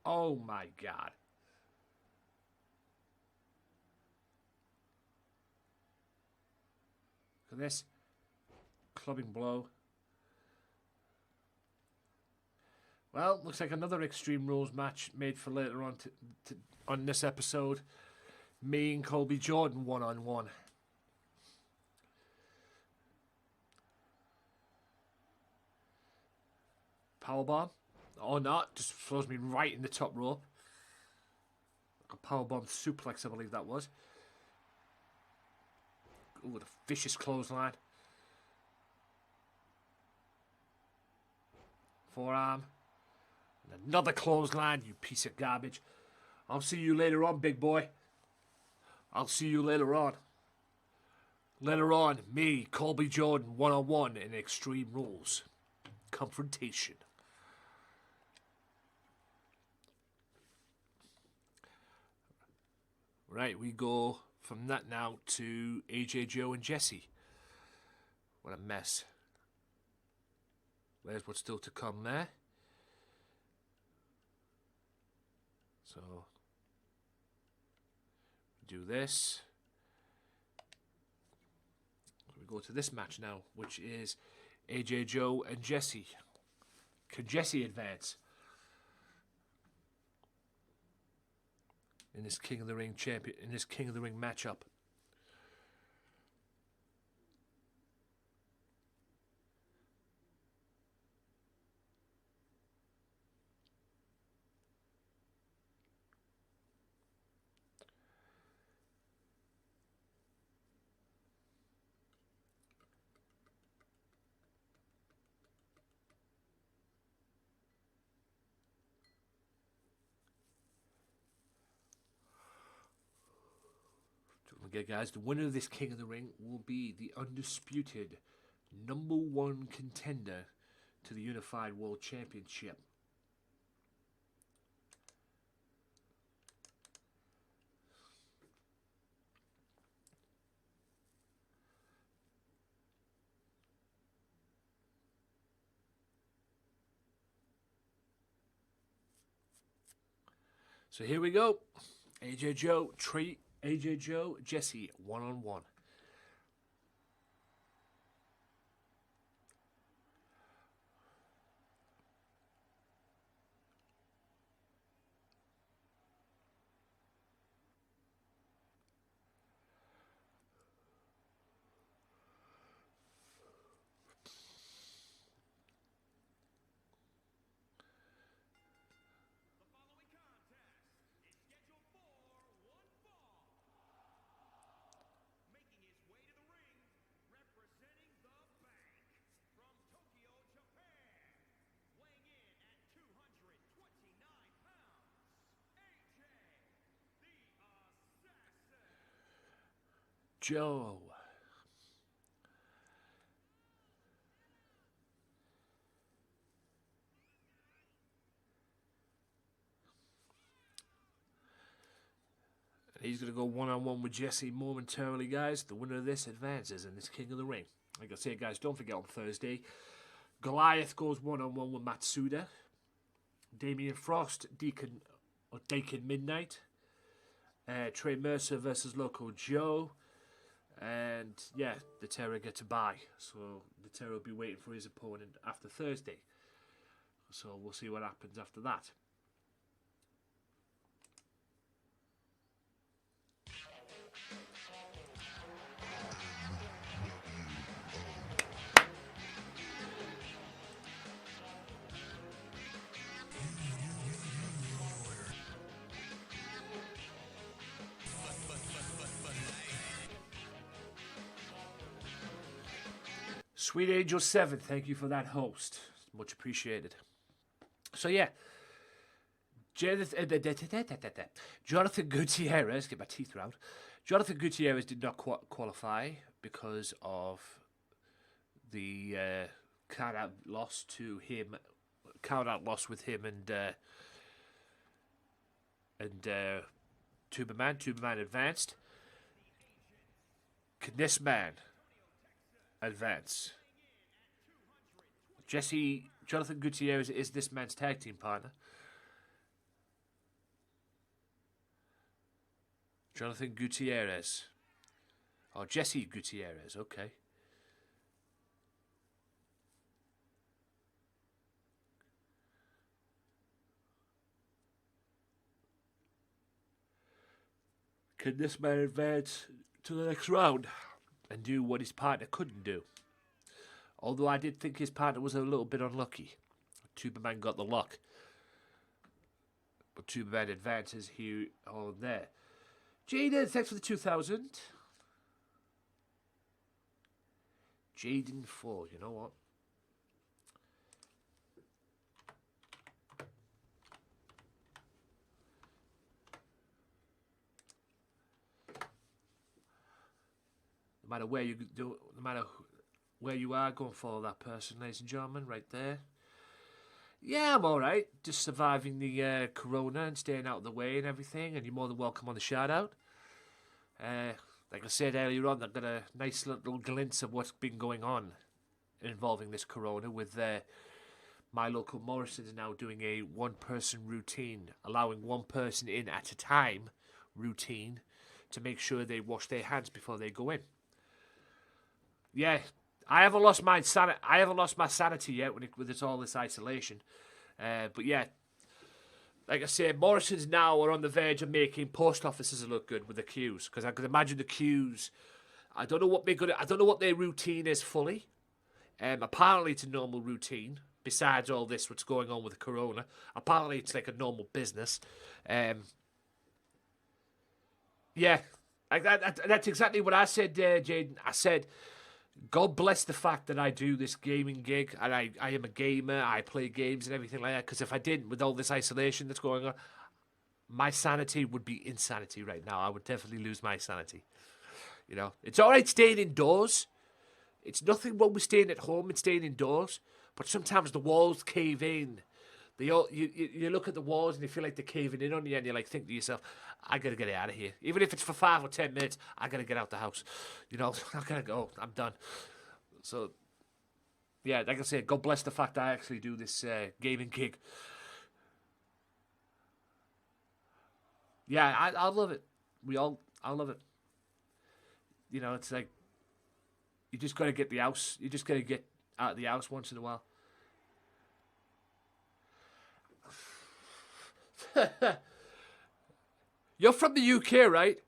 Oh my God. Look at this. Clubbing blow. Well, looks like another Extreme Rules match made for later on on this episode. Me and Colby Jordan one-on-one. Powerbomb. Or not. Just throws me right in the top rope. A powerbomb suplex, I believe that was. Ooh, the vicious clothesline. Forearm. And another clothesline, you piece of garbage. I'll see you later on, big boy. I'll see you later on. Later on, me, Colby Jordan, one-on-one in Extreme Rules. Confrontation. Right, we go from that now to AJ, Joe, and Jesse. What a mess. There's what's still to come there. So, do this. We go to this match now, which is AJ, Joe, and Jesse. Can Jesse advance in this King of the Ring matchup? Okay, guys, the winner of this King of the Ring will be the undisputed #1 contender to the Unified World Championship. So here we go. AJ Joe, Jesse, one-on-one. Joe. And he's going to go one-on-one with Jesse momentarily, guys. The winner of this advances in this King of the Ring. Like I say, guys, don't forget on Thursday, Goliath goes one-on-one with Matsuda. Damian Frost, Deacon Midnight. Trey Mercer versus Loco Joe. And yeah, the Terror gets a bye. So the Terror will be waiting for his opponent after Thursday. So we'll see what happens after that. Sweet Angel 7, thank you for that host. Much appreciated. So, yeah. Jonathan Gutierrez, get my teeth out. Jonathan Gutierrez did not qualify because of the count-out loss to him. Count-out loss with him and Tuberman. Tuberman advanced. Can this man advance? Jonathan Gutierrez is this man's tag team partner. Jonathan Gutierrez. Oh, Jesse Gutierrez, okay. Can this man advance to the next round and do what his partner couldn't do? Although I did think his partner was a little bit unlucky. Tuberman got the lock. But Tuberman advances here on there. Jaden, thanks for the 2000. Jaden 4, you know what? No matter where you do, no matter where you are, go and follow that person, ladies and gentlemen, right there. Yeah, I'm all right. Just surviving the corona and staying out of the way and everything. And you're more than welcome on the shout out. Like I said earlier on, I've got a nice little glimpse of what's been going on involving this corona with my local Morrison's now doing a one-person routine, allowing one person in at a time routine to make sure they wash their hands before they go in. Yeah, I haven't lost my sanity yet with it's all this isolation. But yeah, like I said, Morrison's now are on the verge of making post offices look good with the queues, because I could imagine the queues. I don't know what their routine is fully. Apparently it's a normal routine. Besides all this, what's going on with the corona, apparently it's like a normal business. Yeah, that's exactly what I said, Jaden. I said, God bless the fact that I do this gaming gig, and I am a gamer, I play games and everything like that, because if I didn't, with all this isolation that's going on, my sanity would be insanity right now. I would definitely lose my sanity. You know, it's all right staying indoors. It's nothing wrong with staying at home and staying indoors, but sometimes the walls cave in. You look at the walls and you feel like they're caving in on you, and you think to yourself, I gotta get out of here. Even if it's for 5 or 10 minutes, I gotta get out the house. You know, I gotta go. I'm done. So, yeah, like I said, God bless the fact I actually do this gaming gig. Yeah, I love it. I love it. You know, it's like, you just gotta get the house. You just gotta get out of the house once in a while. You're from the UK, right?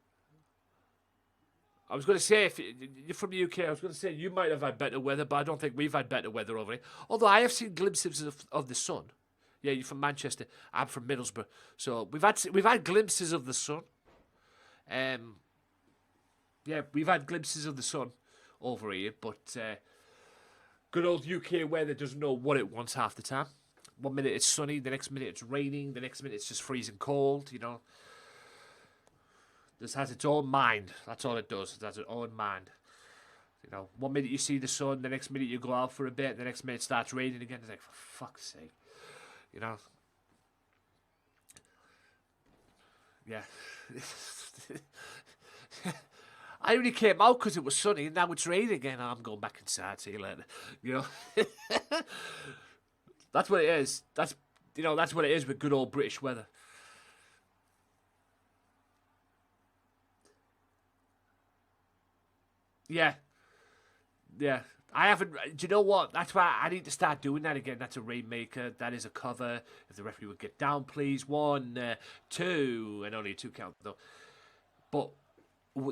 I was going to say, if you're from the UK, I was going to say you might have had better weather, but I don't think we've had better weather over here. Although I have seen glimpses of the sun. Yeah, you're from Manchester. I'm from Middlesbrough, so we've had glimpses of the sun. Yeah, we've had glimpses of the sun over here, but good old UK weather doesn't know what it wants half the time. 1 minute it's sunny, the next minute it's raining, the next minute it's just freezing cold, you know. This has its own mind. That's all it does. It has its own mind. You know, 1 minute you see the sun, the next minute you go out for a bit, the next minute it starts raining again. It's like, for fuck's sake. You know. Yeah. I only came out because it was sunny, and now it's raining again. I'm going back inside. See you later. You know. That's what it is. That's what it is with good old British weather. Yeah. Yeah. I haven't. Do you know what? That's why I need to start doing that again. That's a rainmaker. That is a cover. If the referee would get down, please. 1, 2, and only a 2 count though. But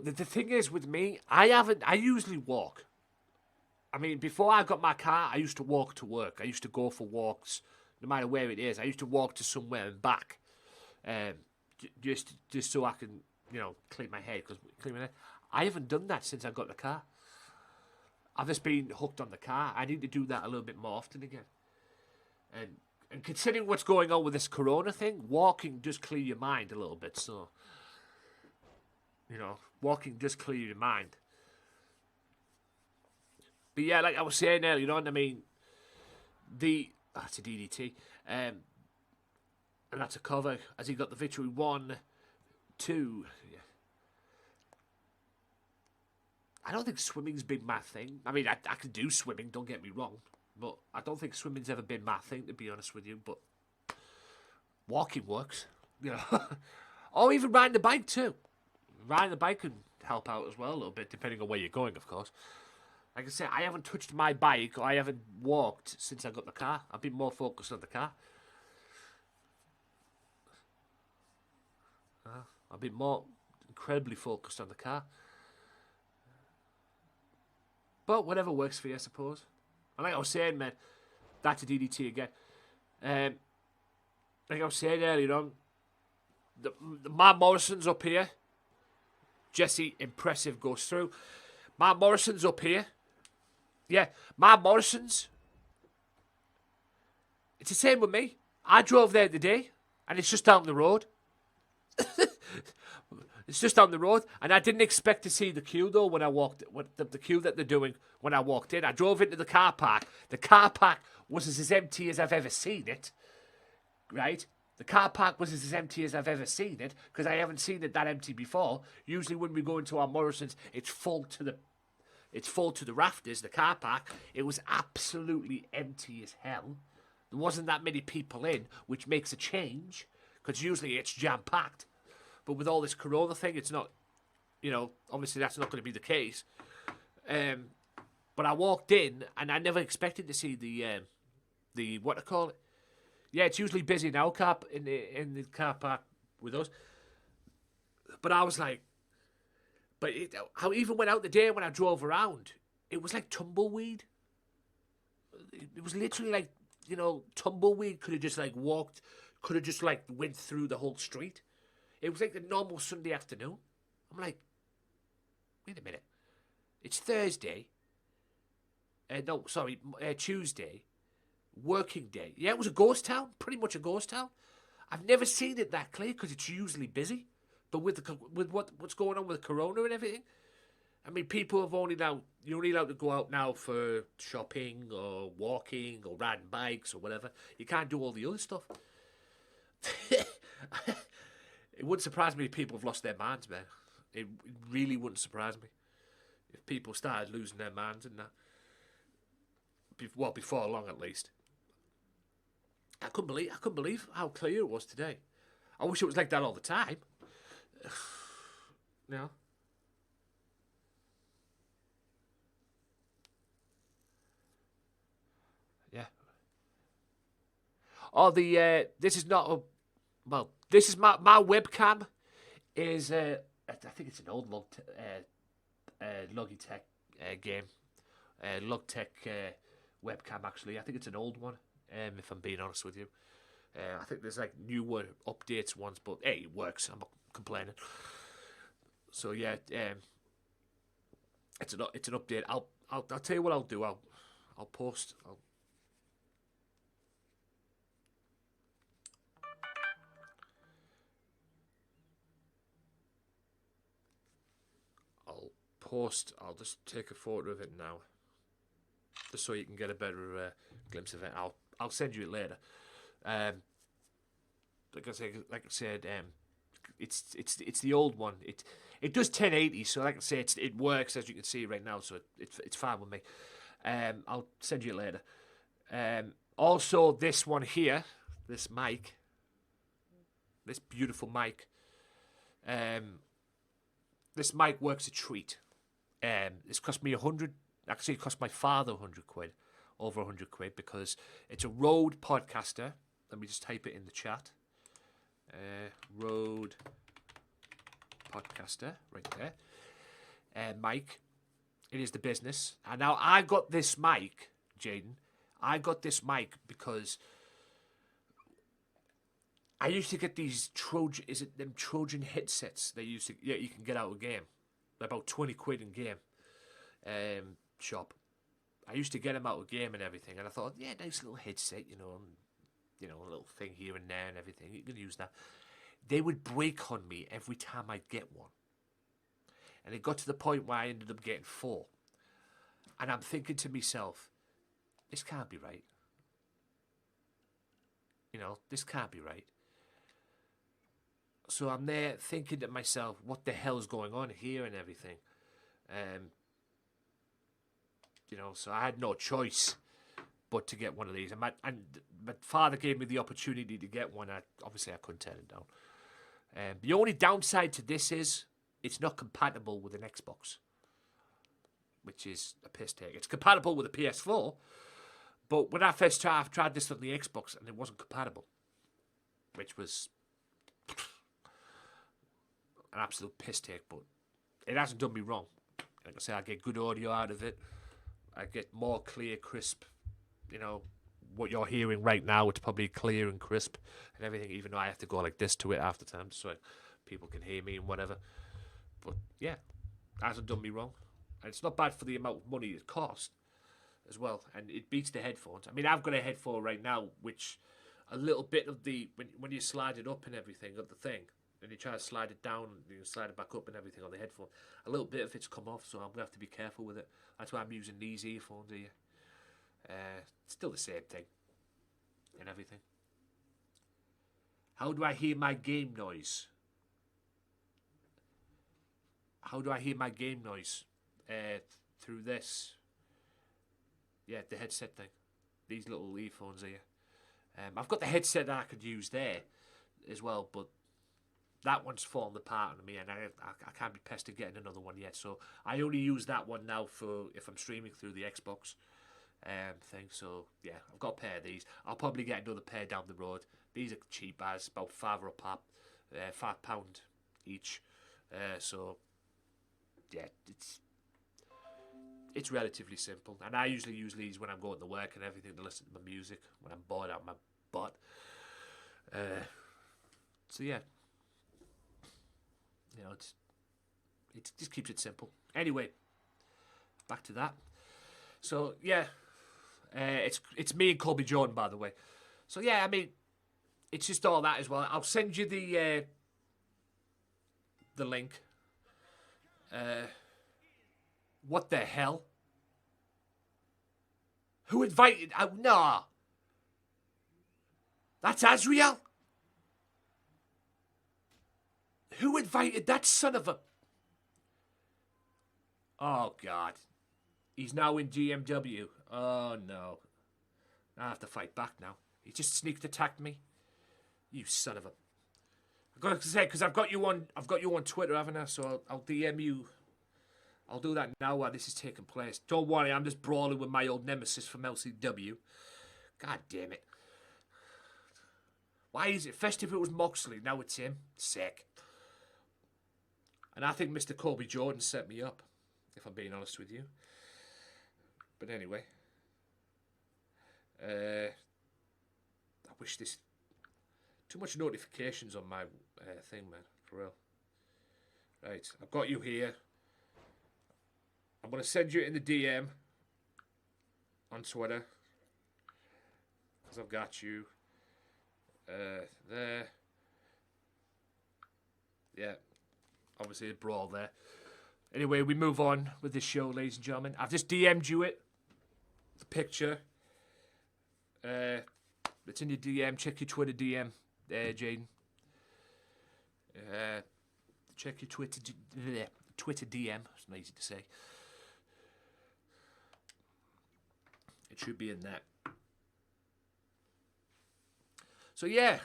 the thing is with me, I usually walk. I mean, before I got my car, I used to walk to work. I used to go for walks, no matter where it is. I used to walk to somewhere and back, just so I can, clean my head. I haven't done that since I got the car. I've just been hooked on the car. I need to do that a little bit more often again. And considering what's going on with this corona thing, walking does clear your mind a little bit. So, walking does clear your mind. But yeah, like I was saying earlier on, I mean, that's a DDT. And that's a cover as he got the victory. 1, 2. Yeah. I don't think swimming's been my thing. I mean, I can do swimming, don't get me wrong. But I don't think swimming's ever been my thing, to be honest with you. But walking works. Or even riding the bike too. Riding the bike can help out as well a little bit, depending on where you're going, of course. Like I said, I haven't touched my bike or I haven't walked since I got the car. I've been more focused on the car. I've been more incredibly focused on the car. But whatever works for you, I suppose. And like I was saying, man, that's a DDT again. Like I was saying earlier on, the Matt Morrison's up here. Jesse, impressive, goes through. Matt Morrison's up here. Yeah, Matt Morrison's. It's the same with me. I drove there today, and it's just down the road. It's just down the road, and I didn't expect to see the queue though when I walked. The queue that they're doing when I walked in. I drove into the car park. The car park was as empty as I've ever seen it. Right? The car park was as empty as I've ever seen it because I haven't seen it that empty before. Usually when we go into our Morrisons, it's full to the rafters. The car park, it was absolutely empty as hell. There wasn't that many people in, which makes a change because usually it's jam packed. But with all this corona thing, it's not, obviously that's not going to be the case. But I walked in and I never expected to see the what to call it. Yeah, it's usually busy now, in the car park with us. But I was like, I even went out the day when I drove around. It was like tumbleweed. It was literally like, tumbleweed could have just went through the whole street. It was like a normal Sunday afternoon. I'm like, wait a minute. It's Thursday. Tuesday. Working day. Yeah, it was a ghost town. Pretty much a ghost town. I've never seen it that clear because it's usually busy. But with what's going on with Corona and everything, I mean, people have you're only allowed to go out now for shopping or walking or riding bikes or whatever. You can't do all the other stuff. It wouldn't surprise me if people have lost their minds, man. It really wouldn't surprise me if people started losing their minds and that. Well, before long at least. I couldn't believe how clear it was today. I wish it was like that all the time. No. Yeah. Oh, this is not a... Well, this is my webcam is... I think it's an old Logitech game. Logitech webcam, actually. I think it's an old one, if I'm being honest with you. I think there's like newer updates ones, but hey, it works. I'm not complaining. So yeah, it's an update. I'll tell you what I'll do. I'll post. I'll just take a photo of it now, just so you can get a better glimpse of it. I'll send you it later. Like I said, it's the old one. It does 1080, so like I say, it works as you can see right now. So it's fine with me. I'll send you it later. Also, this one here, this mic, this beautiful mic. This mic works a treat. It's cost me 100. Actually, it cost my father 100 quid, over 100 quid, because it's a Rode Podcaster. Let me just type it in the chat. Rode Podcaster, right there. Mic. It is the business. And now I got this mic, Jaden. I got this mic because I used to get these Trojan. Is it them Trojan headsets? They used to. Yeah, you can get out of game. They're about 20 quid in game shop. I used to get them out of game and everything, and I thought, yeah, nice little headset, you know, and, a little thing here and there and everything. You can use that. They would break on me every time I'd get one. And it got to the point where I ended up getting 4. And I'm thinking to myself, this can't be right. This can't be right. So I'm there thinking to myself, what the hell is going on here and everything. So I had no choice but to get one of these. And my father gave me the opportunity to get one. Obviously, I couldn't turn it down. The only downside to this is it's not compatible with an Xbox, which is a piss take. It's compatible with a PS4, but when I first tried this on the Xbox, and it wasn't compatible, which was an absolute piss take, but it hasn't done me wrong. Like I say, I get good audio out of it. I get more clear, crisp, what you're hearing right now, it's probably clear and crisp and everything, even though I have to go like this to it half the time so people can hear me and whatever. But yeah, it hasn't done me wrong. And it's not bad for the amount of money it costs as well. And it beats the headphones. I mean, I've got a headphone right now, which a little bit of when you slide it up and everything of the thing, and you try to slide it down, you slide it back up and everything on the headphone, a little bit of it's come off, so I'm going to have to be careful with it. That's why I'm using these earphones here. Still the same thing and everything. How do I hear my game noise? How do I hear my game noise? Through this. Yeah, the headset thing. These little earphones here. I've got the headset that I could use there as well, but that one's fallen apart on me, and I can't be pestered getting another one yet. So I only use that one now for if I'm streaming through the Xbox thing. So yeah, I've got a pair of these. I'll probably get another pair down the road. These are cheap as about £5 a pop, £5 each. So yeah, it's relatively simple, and I usually use these when I'm going to work and everything to listen to my music when I'm bored out my butt. So yeah, it just keeps it simple. Anyway, back to that. So yeah, it's me and Colby Jordan, by the way. So yeah, I mean, it's just all that as well. I'll send you the link. What the hell? Who invited? Nah. That's Azrael? Who invited that son of a... Oh, God. He's now in GMW. Oh, no. I have to fight back now. He just sneak attacked me. You son of a... I've got to say, because I've got you on Twitter, haven't I? So I'll DM you. I'll do that now while this is taking place. Don't worry, I'm just brawling with my old nemesis from LCW. God damn it. Why is it? First if it was Moxley, now it's him. Sick. And I think Mr. Colby Jordan set me up, if I'm being honest with you. But anyway. I wish this... Too much notifications on my thing, man. For real. Right, I've got you here. I'm going to send you in the DM on Twitter. Because I've got you. There. Yeah. Obviously a brawl there. Anyway, we move on with this show, ladies and gentlemen. I've just DM'd you it. The picture. It's in your DM. Check your Twitter DM there, Jaden. Check your Twitter DM. It's not easy to say. It should be in that. So yeah,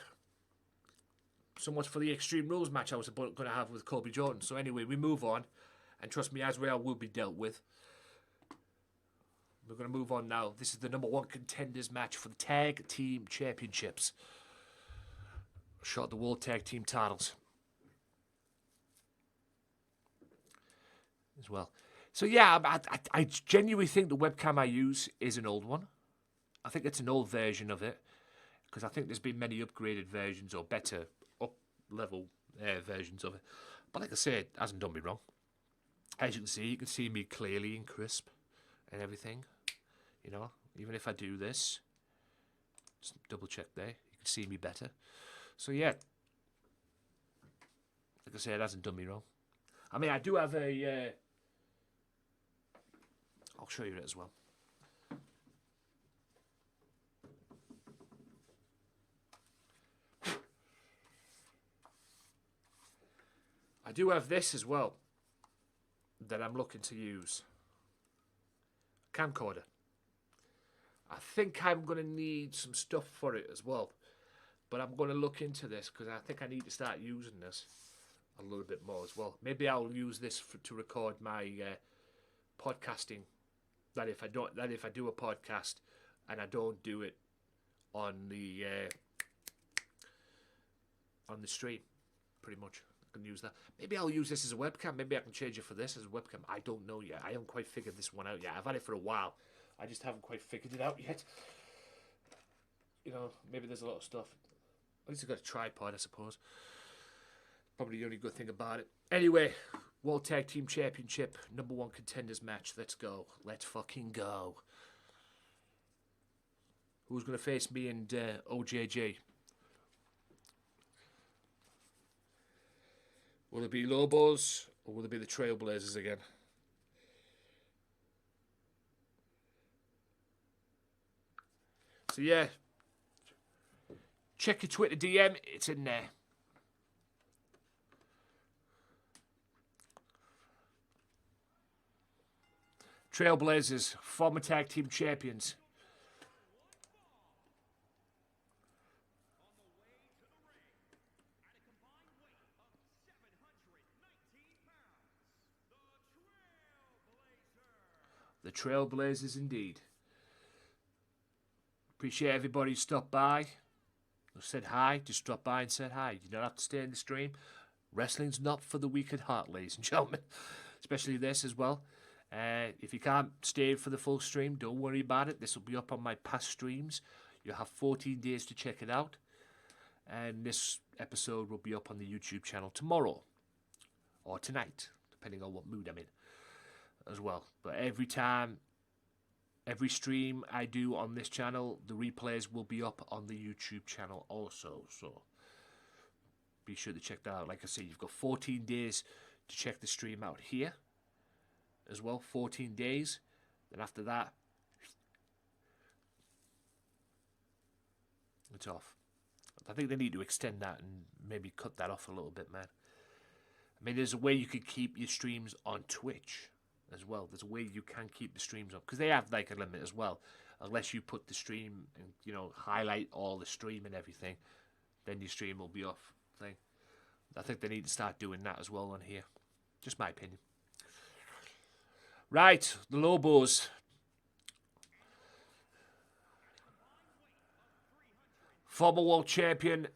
so much for the Extreme Rules match I was going to have with Colby Jordan. So anyway, we move on, and trust me, Azrael will be dealt with. We're going to move on now. This is the #1 contenders match for the Tag Team Championships. Shot the World Tag Team titles as well. So yeah, I genuinely think the webcam I use is an old one. I think it's an old version of it, because I think there's been many upgraded versions or better up-level versions of it. But like I said, it hasn't done me wrong. As you can see me clearly and crisp and everything. You know, even if I do this, just double check there. You can see me better. So yeah, like I said, it hasn't done me wrong. I mean, I do have a. I'll show you it as well. I do have this as well that I'm looking to use. Camcorder. I think I'm going to need some stuff for it as well. But I'm going to look into this because I think I need to start using this a little bit more as well. Maybe I'll use this to record my podcasting. That if I do a podcast and I don't do it on the stream, pretty much I can use that. Maybe I'll use this as a webcam. Maybe I can change it for this as a webcam. I don't know yet. I haven't quite figured this one out yet. I've had it for a while. I just haven't quite figured it out yet. You know, maybe there's a lot of stuff. At least I've got a tripod, I suppose. Probably the only good thing about it. Anyway, World Tag Team Championship, #1 contenders match. Let's go. Let's fucking go. Who's going to face me and OJJ? Will it be Lobos or will it be the Trailblazers again? So yeah, check your Twitter DM. It's in there. Trailblazers, former tag team champions. The Trailblazers indeed. Appreciate everybody who stopped by. Who said hi. Just dropped by and said hi. You don't have to stay in the stream. Wrestling's not for the weak at heart, ladies and gentlemen. Especially this as well. If you can't stay for the full stream, don't worry about it. This will be up on my past streams. You'll have 14 days to check it out. And this episode will be up on the YouTube channel tomorrow. Or tonight, depending on what mood I'm in as well. But every stream I do on this channel, the replays will be up on the YouTube channel also. So be sure to check that out. Like I said, you've got 14 days to check the stream out here as well. 14 days. Then after that, it's off. I think they need to extend that and maybe cut that off a little bit, man. I mean, there's a way you could keep your streams on Twitch as well. There's a way you can keep the streams up because they have like a limit as well. Unless you put the stream and, you know, highlight all the stream and everything, then your stream will be off. Thing. I think they need to start doing that as well on here. Just my opinion. Right, the Lobos. Former world champion,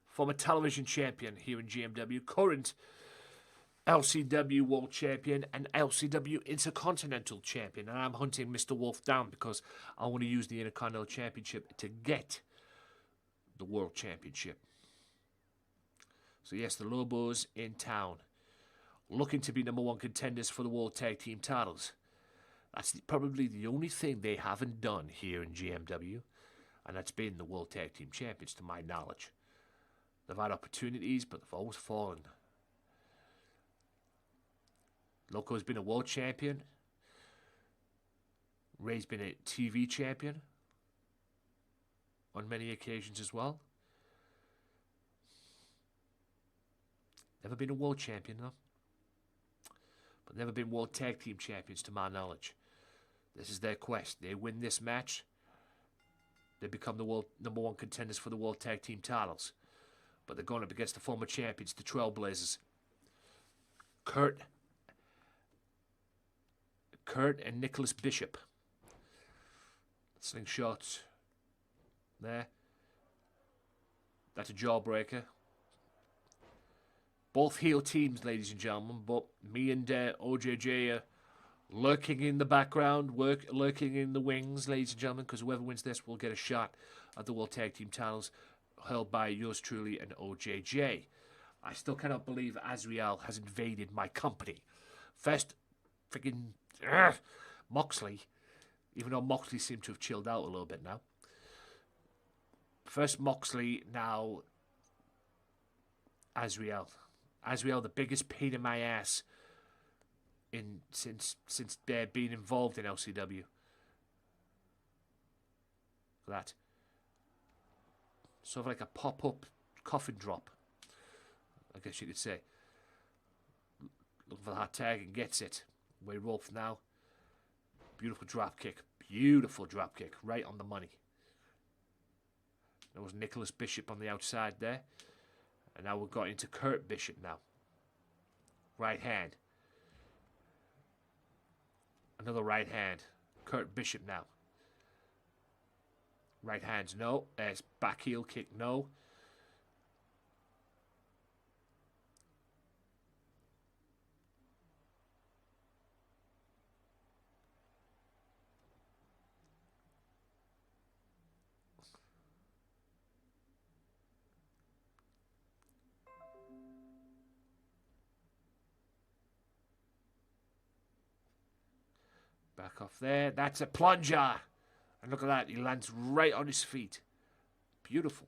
former television champion here in GMW, current LCW world champion and LCW Intercontinental champion. And I'm hunting Mr. Wolf down because I want to use the Intercontinental Championship to get the world championship. So yes, the Lobos in town, looking to be #1 contenders for the World Tag Team titles. That's probably the only thing they haven't done here in GMW, and that's been the World Tag Team Champions, to my knowledge. They've had opportunities, but they've always fallen. Loco's been a world champion. Ray's been a TV champion on many occasions as well. Never been a world champion, though. But never been world tag team champions, to my knowledge. This is their quest. They win this match, they become the world #1 contenders for the world tag team titles. But they're going up against the former champions, the Trailblazers. Kurt and Nicholas Bishop. Slingshot there. That's a jawbreaker. Both heel teams, ladies and gentlemen, but me and OJJ are lurking in the background, lurking in the wings, ladies and gentlemen, because whoever wins this will get a shot at the World Tag Team titles held by yours truly and OJJ. I still cannot believe Azrael has invaded my company. First, freaking Moxley, Even though Moxley seemed to have chilled out a little bit now. First Moxley, now Azrael. Azrael, the biggest pain in my ass since being involved in LCW. That. Sort of like a pop-up coffin drop, I guess you could say. Looking for the hot tag and gets it. Werewolf now. Beautiful drop kick. Beautiful drop kick. Right on the money. There was Nicholas Bishop on the outside there. And now we've got into Kurt Bishop now. Right hand. Another right hand. Kurt Bishop now. Right hands, no. There's back heel kick, no. Back off there. That's a plunger. And look at that. He lands right on his feet. Beautiful.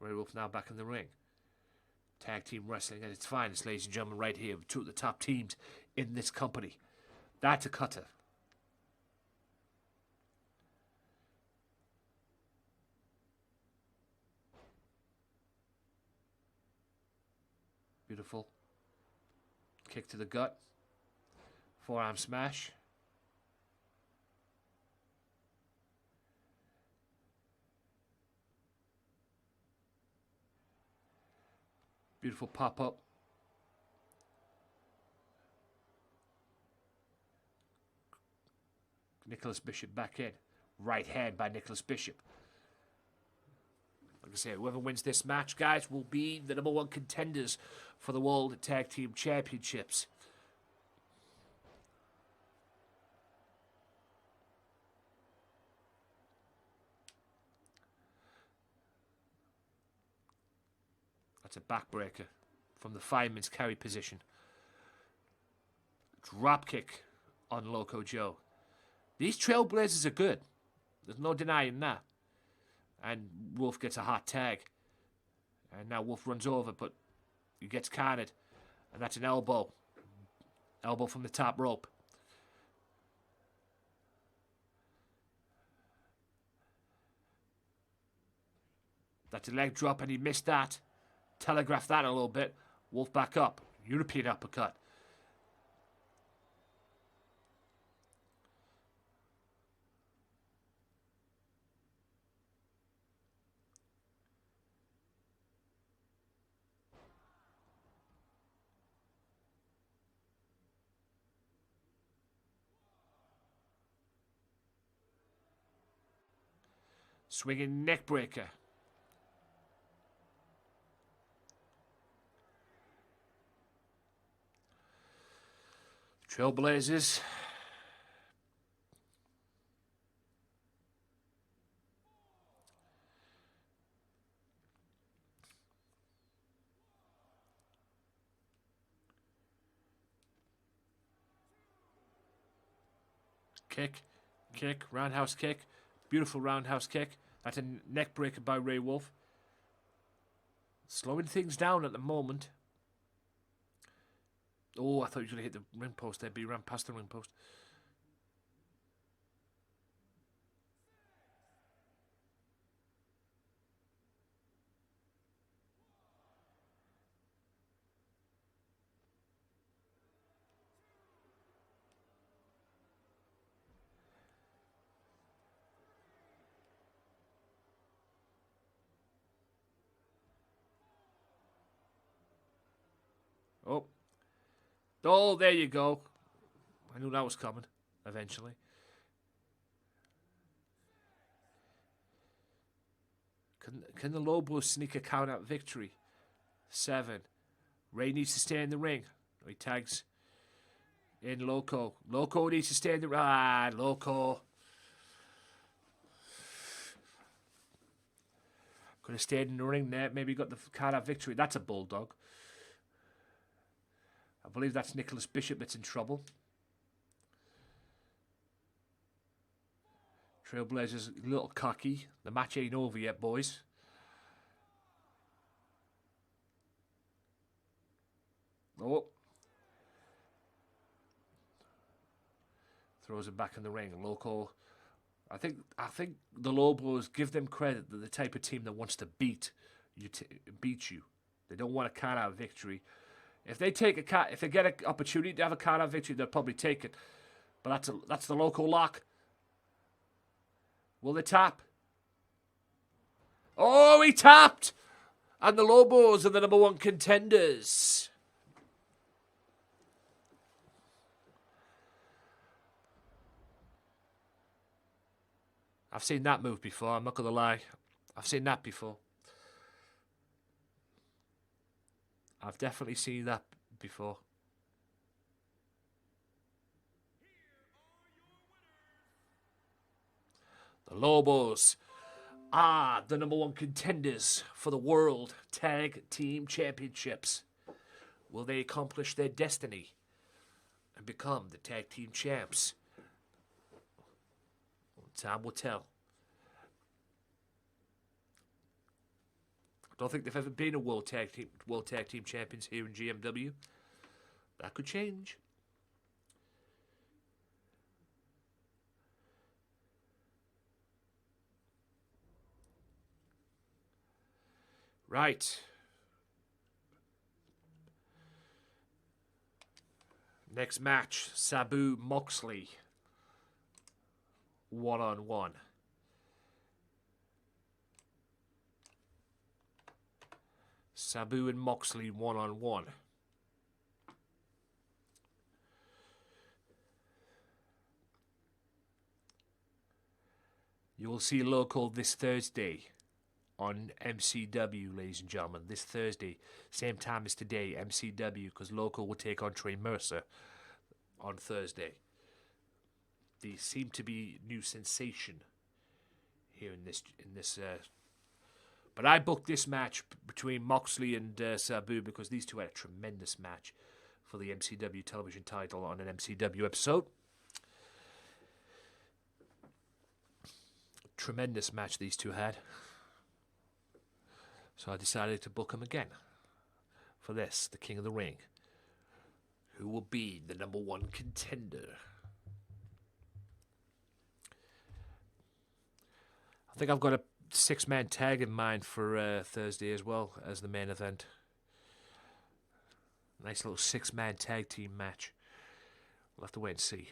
Werewolf now back in the ring. Tag team wrestling at its finest, ladies and gentlemen, right here. Two of the top teams in this company. That's a cutter. Beautiful. Kick to the gut. Forearm smash. Beautiful pop-up. Nicholas Bishop back in. Right hand by Nicholas Bishop. Like I say, whoever wins this match, guys, will be the #1 contenders for the World Tag Team Championships. That's a backbreaker from the fireman's carry position. Drop kick on Loco Joe. These Trailblazers are good. There's no denying that. And Wolf gets a hot tag. And now Wolf runs over, but he gets countered. And that's an elbow. Elbow from the top rope. That's a leg drop, and he missed that. Telegraph that a little bit. Wolf back up. European uppercut. Swinging neck breaker. Trailblazers. Kick, roundhouse kick. Beautiful roundhouse kick. That's a neck breaker by Ray Wolf. Slowing things down at the moment. Oh, I thought you were going to hit the ring post there, but he ran past the ring post. Oh, there you go. I knew that was coming eventually. Can the Lobos sneak a count-out victory? 7. Ray needs to stay in the ring. He tags in Loco. Loco needs to stay in the ring. Ah, Loco. Could have stayed in the ring there. Maybe got the count-out victory. That's a bulldog. I believe that's Nicholas Bishop that's in trouble. Trailblazers a little cocky. The match ain't over yet, boys. Oh. Throws it back in the ring. Local. I think the Lobos, give them credit. They're the type of team that wants to beat you. They don't want a count-out victory. If they get an opportunity to have a count-out victory, they'll probably take it. But that's the local lock. Will they tap? Oh, he tapped! And the Lobos are the number 1 contenders. I've seen that move before, I'm not going to lie. I've seen that before. I've definitely seen that before. The Lobos are the number 1 contenders for the World Tag Team Championships. Will they accomplish their destiny and become the Tag Team Champs? Time will tell. I don't think they've ever been a World Tag Team Champions here in GMW. That could change. Right. Next match, Sabu Moxley. 1-on-1. Sabu and Moxley 1-on-1. You will see local this Thursday on MCW, ladies and gentlemen. This Thursday, same time as today, MCW, because local will take on Trey Mercer on Thursday. They seem to be new sensation here in this. But I booked this match between Moxley and Sabu because these two had a tremendous match for the MCW television title on an MCW episode. Tremendous match these two had. So I decided to book them again for this, the King of the Ring, who will be the number 1 contender. I think I've got a 6-man tag in mind for Thursday as well as the main event. Nice little 6-man tag team match. We'll have to wait and see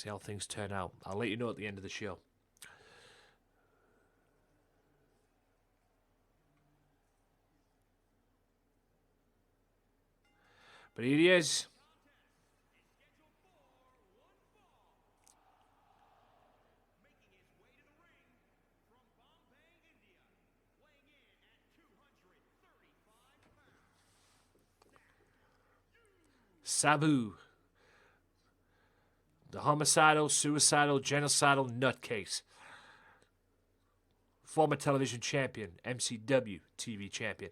how things turn out. I'll let you know at the end of the show. But here he is. Sabu, the homicidal, suicidal, genocidal nutcase. Former television champion, MCW TV champion.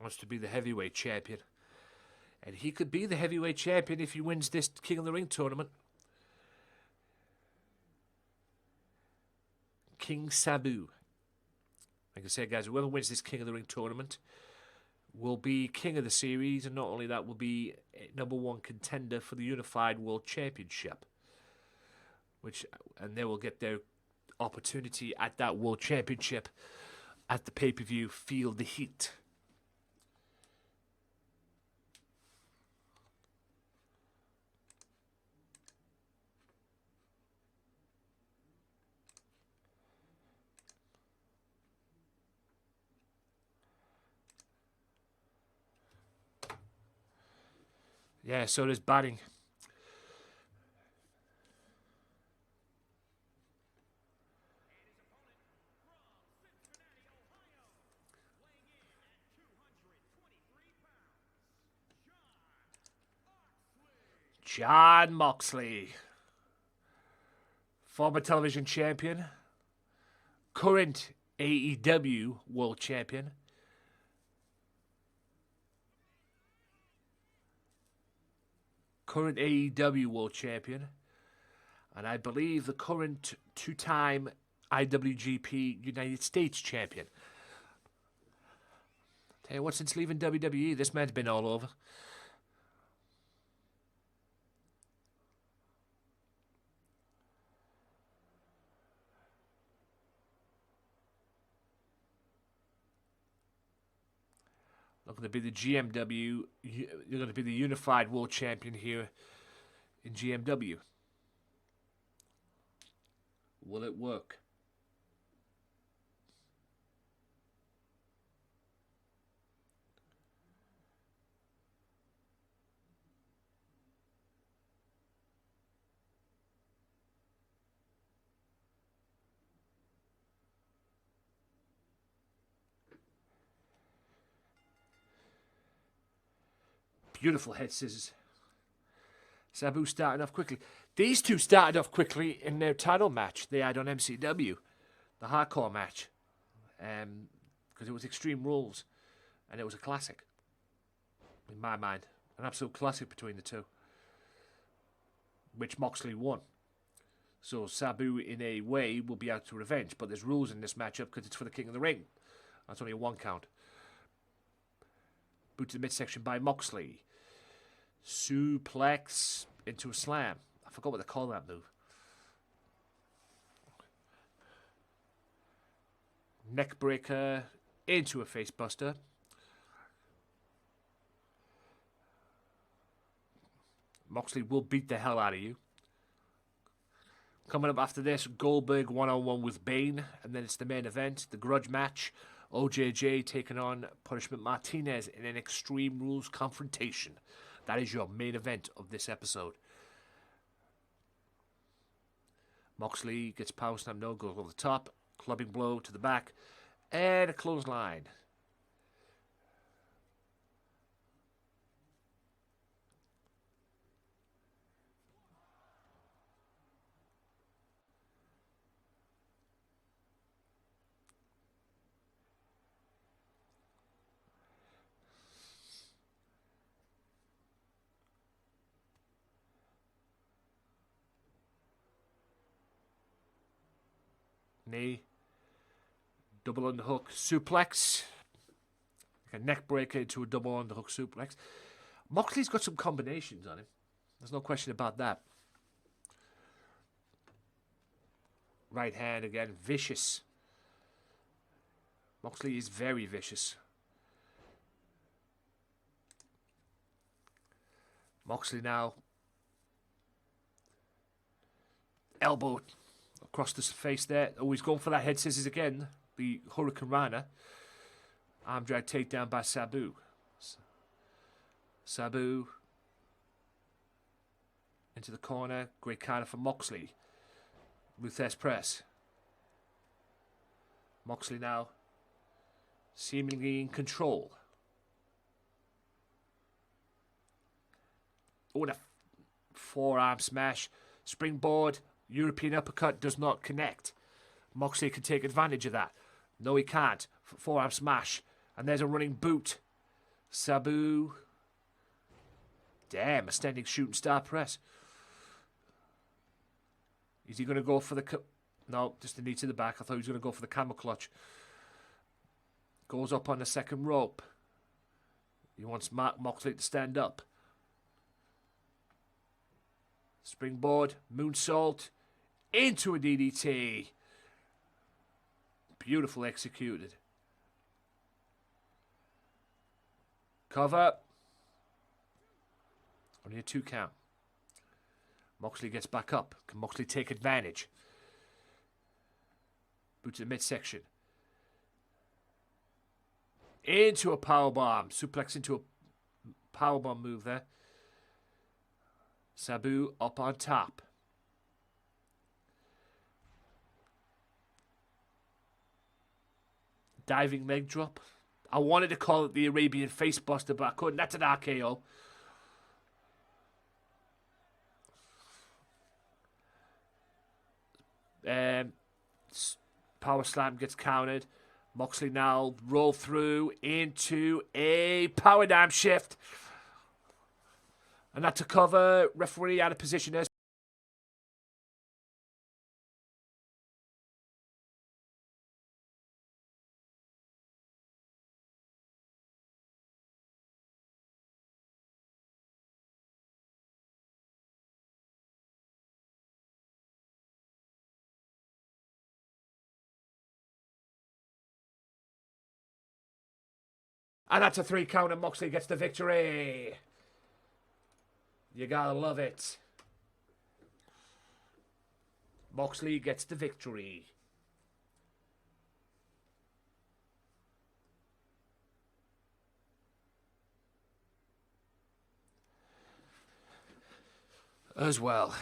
Wants to be the heavyweight champion. And he could be the heavyweight champion if he wins this King of the Ring tournament. King Sabu. Like I said, guys, whoever wins this King of the Ring tournament will be king of the series, and not only that, will be number 1 contender for the Unified World Championship. And they will get their opportunity at that World Championship at the pay-per-view Feel the Heat. Yeah, so does batting. John Moxley, former television champion, current AEW world champion. current AEW World Champion, and I believe the current 2-time IWGP United States Champion. Tell you what, since leaving WWE, this man's been all over. Looking to be the GMW. You're going to be the unified world champion here in GMW. Will it work? Beautiful head scissors. Sabu starting off quickly. These two started off quickly in their title match they had on MCW. The hardcore match. Because it was Extreme Rules. And it was a classic. In my mind. An absolute classic between the two. Which Moxley won. So Sabu, in a way, will be out to revenge. But there's rules in this matchup because it's for the King of the Ring. That's only a 1 count. Boot to the midsection by Moxley. Suplex into a slam. I forgot what they call that move. Neckbreaker into a facebuster. Moxley will beat the hell out of you. Coming up after this, Goldberg one-on-one with Bane. And then it's the main event, the grudge match. OJJ taking on Punishment Martinez in an Extreme Rules confrontation. That is your main event of this episode. Moxley gets power slam, no, goes over the top. Clubbing blow to the back. And a clothesline. Knee. Double underhook suplex. Like a neck breaker into a double underhook suplex. Moxley's got some combinations on him. There's no question about that. Right hand again. Vicious. Moxley is very vicious. Moxley now. Elbow across the face there. Oh, he's going for that head scissors again. The Hurricane Rana. Arm drag takedown by Sabu. Sabu. Into the corner. Great counter for Moxley. Ruthless press. Moxley now seemingly in control. Oh, and a forearm smash. Springboard. European uppercut does not connect. Moxley can take advantage of that. No, he can't. Forearm smash. And there's a running boot. Sabu. Damn, a standing shooting star press. Is he going to go for the... No, just a knee to the back. I thought he was going to go for the camel clutch. Goes up on the second rope. He wants Moxley to stand up. Springboard. Moonsault. Into a DDT. Beautiful executed. Cover. Only a 2 count. Moxley gets back up. Can Moxley take advantage? Boot to the midsection. Into a powerbomb. Suplex into a powerbomb move there. Sabu up on top. Diving leg drop. I wanted to call it the Arabian facebuster, but I couldn't. That's an RKO. Power slam gets countered. Moxley now roll through into a power dime shift. And that to cover, referee out of position as and that's a 3 count and Moxley gets the victory. You gotta love it. Moxley gets the victory. As well.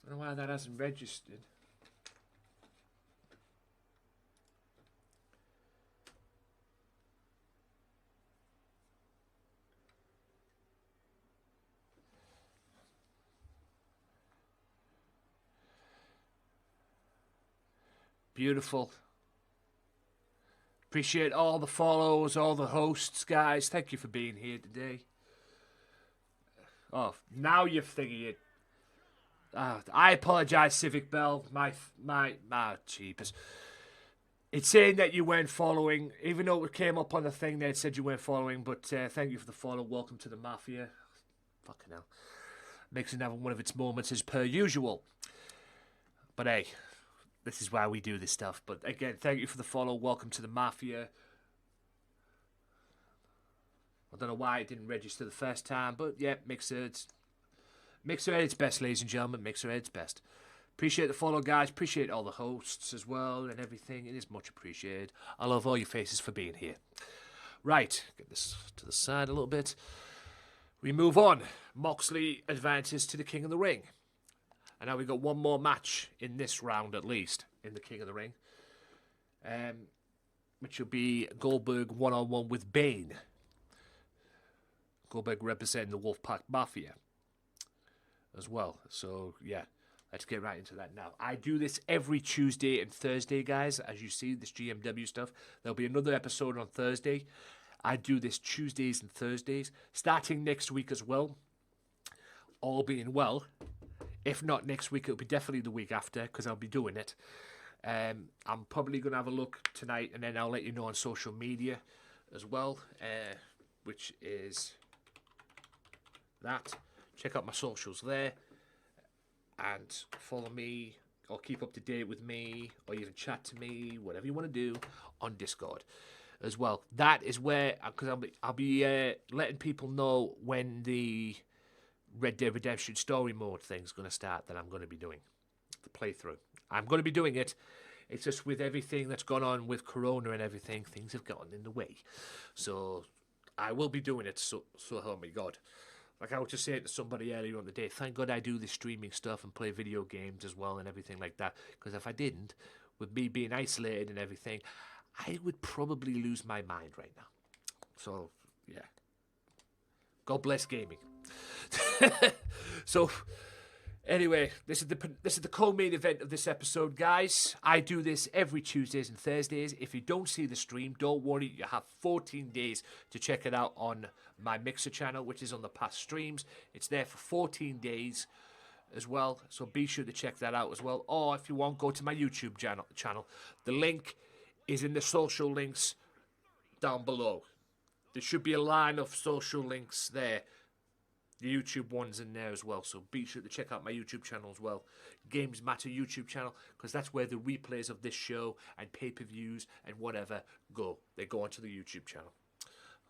I don't know why that hasn't registered. Beautiful. Appreciate all the follows, all the hosts, guys. Thank you for being here today. Oh, now you're thinking it. I apologize, Civic Bell. My cheapest. It's saying that you weren't following, even though it came up on the thing that said you weren't following. But thank you for the follow. Welcome to the Mafia. Fucking hell. Makes another one of its moments as per usual. But hey, this is why we do this stuff. But again, thank you for the follow. Welcome to the Mafia. I don't know why it didn't register the first time, but yeah, Mixer at its best, ladies and gentlemen. Mixer at its best. Appreciate the follow, guys. Appreciate all the hosts as well and everything. It is much appreciated. I love all your faces for being here. Right, get this to the side a little bit. We move on. Moxley advances to the King of the Ring. And now we've got one more match in this round, at least, in the King of the Ring. Which will be Goldberg one-on-one with Bane. Goldberg representing the Wolfpack Mafia as well. So, yeah, let's get right into that now. I do this every Tuesday and Thursday, guys. As you see, this GMW stuff. There'll be another episode on Thursday. I do this Tuesdays and Thursdays, starting next week as well. All being well. If not next week, it'll be definitely the week after, because I'll be doing it. I'm probably going to have a look tonight, and then I'll let you know on social media as well, which is that. Check out my socials there, and follow me, or keep up to date with me, or even chat to me, whatever you want to do, on Discord as well. That is where, because I'll be letting people know when the Red Dead Redemption story mode thing's going to start that I'm going to be doing the playthrough. I'm going to be doing it. It's just with everything that's gone on with Corona and everything, things have gotten in the way. So I will be doing it. So help me God. Like I was just saying to somebody earlier on the day, thank God I do this streaming stuff and play video games as well and everything like that. Because if I didn't, with me being isolated and everything, I would probably lose my mind right now. So yeah. God bless gaming. So anyway, this is the co-main event of this episode, guys. I do this every Tuesdays and Thursdays. If you don't see the stream, don't worry. You have 14 days to check it out on my Mixer channel, which is on the past streams. It's there for 14 days as well. So be sure to check that out as well. Or if you want, go to my YouTube channel. The link is in the social links down below. There should be a line of social links there. The YouTube one's in there as well, so be sure to check out my YouTube channel as well. Gamesmatter YouTube channel, because that's where the replays of this show and pay-per-views and whatever go. They go onto the YouTube channel.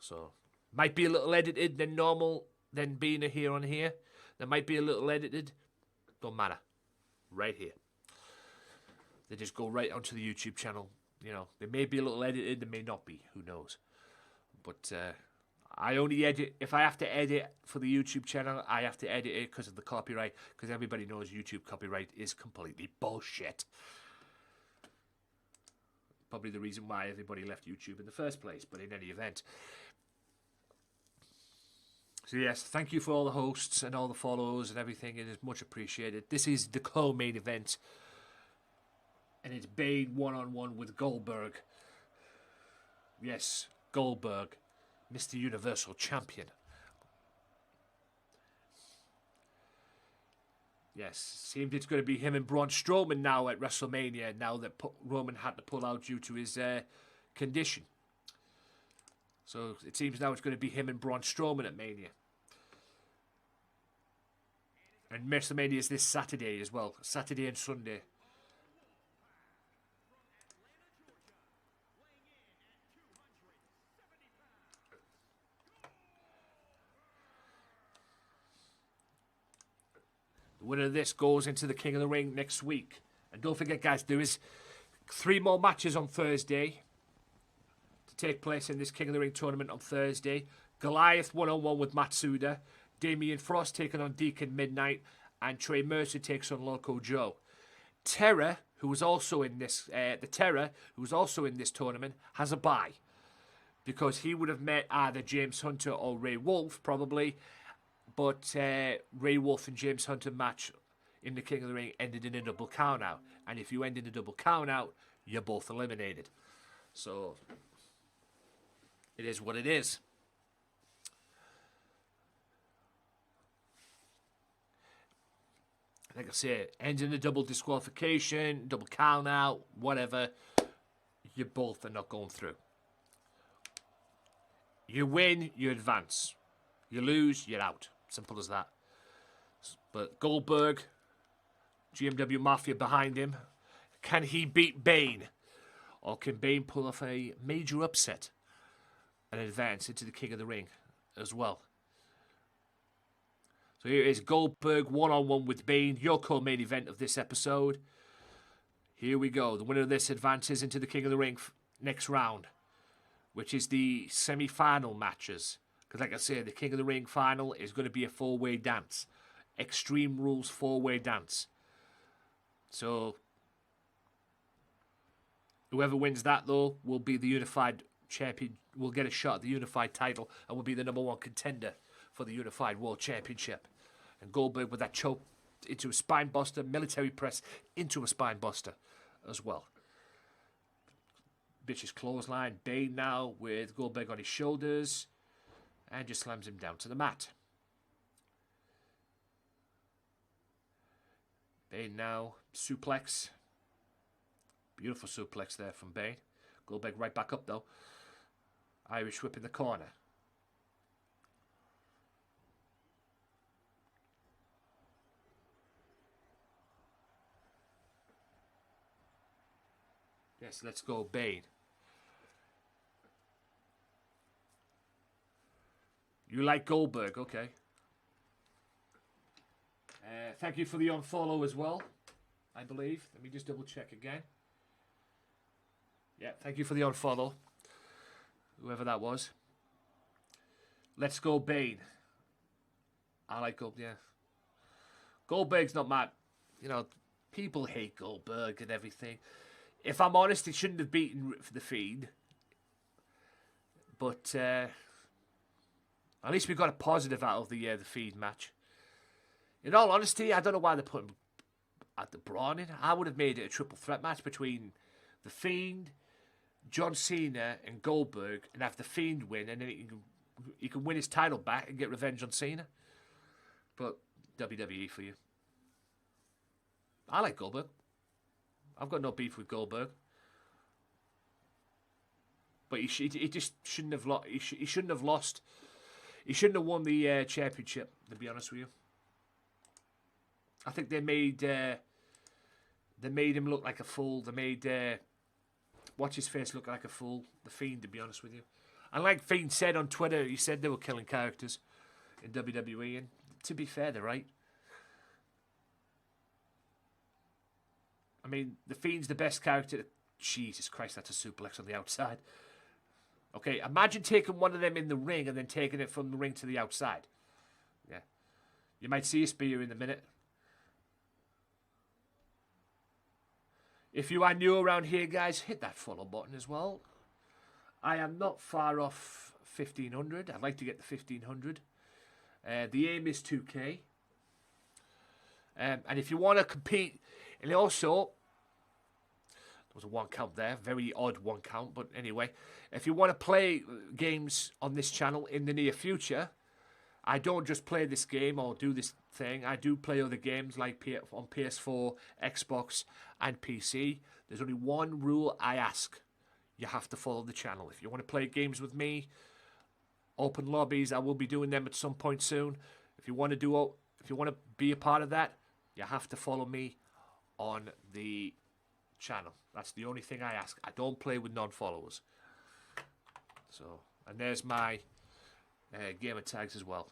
So, might be a little edited than normal, than being here on here. There might be a little edited. Don't matter. Right here. They just go right onto the YouTube channel. You know, they may be a little edited, they may not be. Who knows? But, I only edit, if I have to edit for the YouTube channel, I have to edit it because of the copyright, because everybody knows YouTube copyright is completely bullshit. Probably the reason why everybody left YouTube in the first place, but in any event. So yes, thank you for all the hosts and all the follows and everything, it is much appreciated. This is the co-main event, and it's Bane one-on-one with Goldberg. Yes, Goldberg, Mr. Universal Champion. Yes, seems it's going to be him and Braun Strowman now at WrestleMania, now that Roman had to pull out due to his condition. So it seems now it's going to be him and Braun Strowman at Mania. And WrestleMania is this Saturday as well, Saturday and Sunday. The winner of this goes into the King of the Ring next week. And don't forget, guys, there is 3 more matches on Thursday to take place in this King of the Ring tournament on Thursday. Goliath 1-on-1 with Matsuda. Damian Frost taking on Deacon Midnight. And Trey Mercer takes on Loco Joe. Terror, who was also in this, who was also in this tournament, has a bye. Because he would have met either James Hunter or Ray Wolf, probably. But Ray Wolf and James Hunter match in the King of the Ring ended in a double countout. And if you end in a double countout, you're both eliminated. So, it is what it is. Like I say, ends in a double disqualification, double countout, whatever. You both are not going through. You win, you advance. You lose, you're out. Simple as that. But Goldberg, GMW Mafia behind him. Can he beat Bane? Or can Bane pull off a major upset and advance into the King of the Ring as well? So here is Goldberg 1-on-1 with Bane, your co-main event of this episode. Here we go. The winner of this advances into the King of the Ring next round, which is the semi-final matches. Because like I said, the King of the Ring final is going to be a 4-way dance. Extreme Rules 4-way dance. So, whoever wins that, though, will be the unified champion. Will get a shot at the unified title and will be the #1 contender for the unified world championship. And Goldberg with that choke into a spine buster, military press into a spine buster as well. Vicious clothesline. Bane now with Goldberg on his shoulders. And just slams him down to the mat. Bane now, suplex. Beautiful suplex there from Bane. Goldberg right back up though. Irish whip in the corner. Yes, let's go Bane. You like Goldberg, okay. Thank you for the unfollow as well, I believe. Let me just double check again. Yeah, thank you for the unfollow. Whoever that was. Let's go Bane. I like Goldberg, yeah. Goldberg's not mad. You know, people hate Goldberg and everything. If I'm honest, he shouldn't have beaten the Fiend. But, at least we got a positive out of the Fiend match. In all honesty, I don't know why they're putting the Braun in. I would have made it a triple threat match between the Fiend, John Cena, and Goldberg, and have the Fiend win, and then he can win his title back and get revenge on Cena. But WWE for you. I like Goldberg. I've got no beef with Goldberg. But he just shouldn't have lost. He shouldn't have lost. He shouldn't have won the championship, to be honest with you. I think they made him look like a fool. They made what's his face look like a fool. The Fiend, to be honest with you. And like Fiend said on Twitter, he said they were killing characters in WWE. And to be fair, they're right. I mean, the Fiend's the best character. Jesus Christ, that's a suplex on the outside. Okay, imagine taking one of them in the ring and then taking it from the ring to the outside. Yeah. You might see a spear in a minute. If you are new around here, guys, hit that follow button as well. I am not far off 1,500. I'd like to get the 1,500. The aim is 2K. And if you want to compete, and also, was a 1 count there. Very odd 1 count. But anyway, if you want to play games on this channel in the near future, I don't just play this game or do this thing. I do play other games like on PS4, Xbox, and PC. There's only one rule I ask. You have to follow the channel. If you want to play games with me, open lobbies, I will be doing them at some point soon. If you want to be a part of that, you have to follow me on the channel. That's the only thing I ask. I don't play with non-followers. So, and there's my gamer tags as well.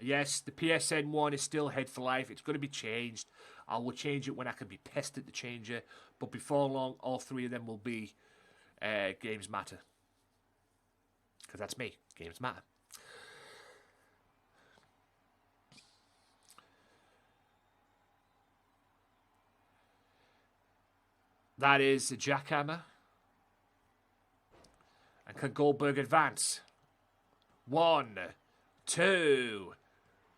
Yes, the PSN one is still Head for Life. It's going to be changed. I will change it when I can be pestered to change it. But before long, all 3 of them will be Gamesmatter. Because that's me. Gamesmatter. That is a jackhammer. And can Goldberg advance? 1, 2.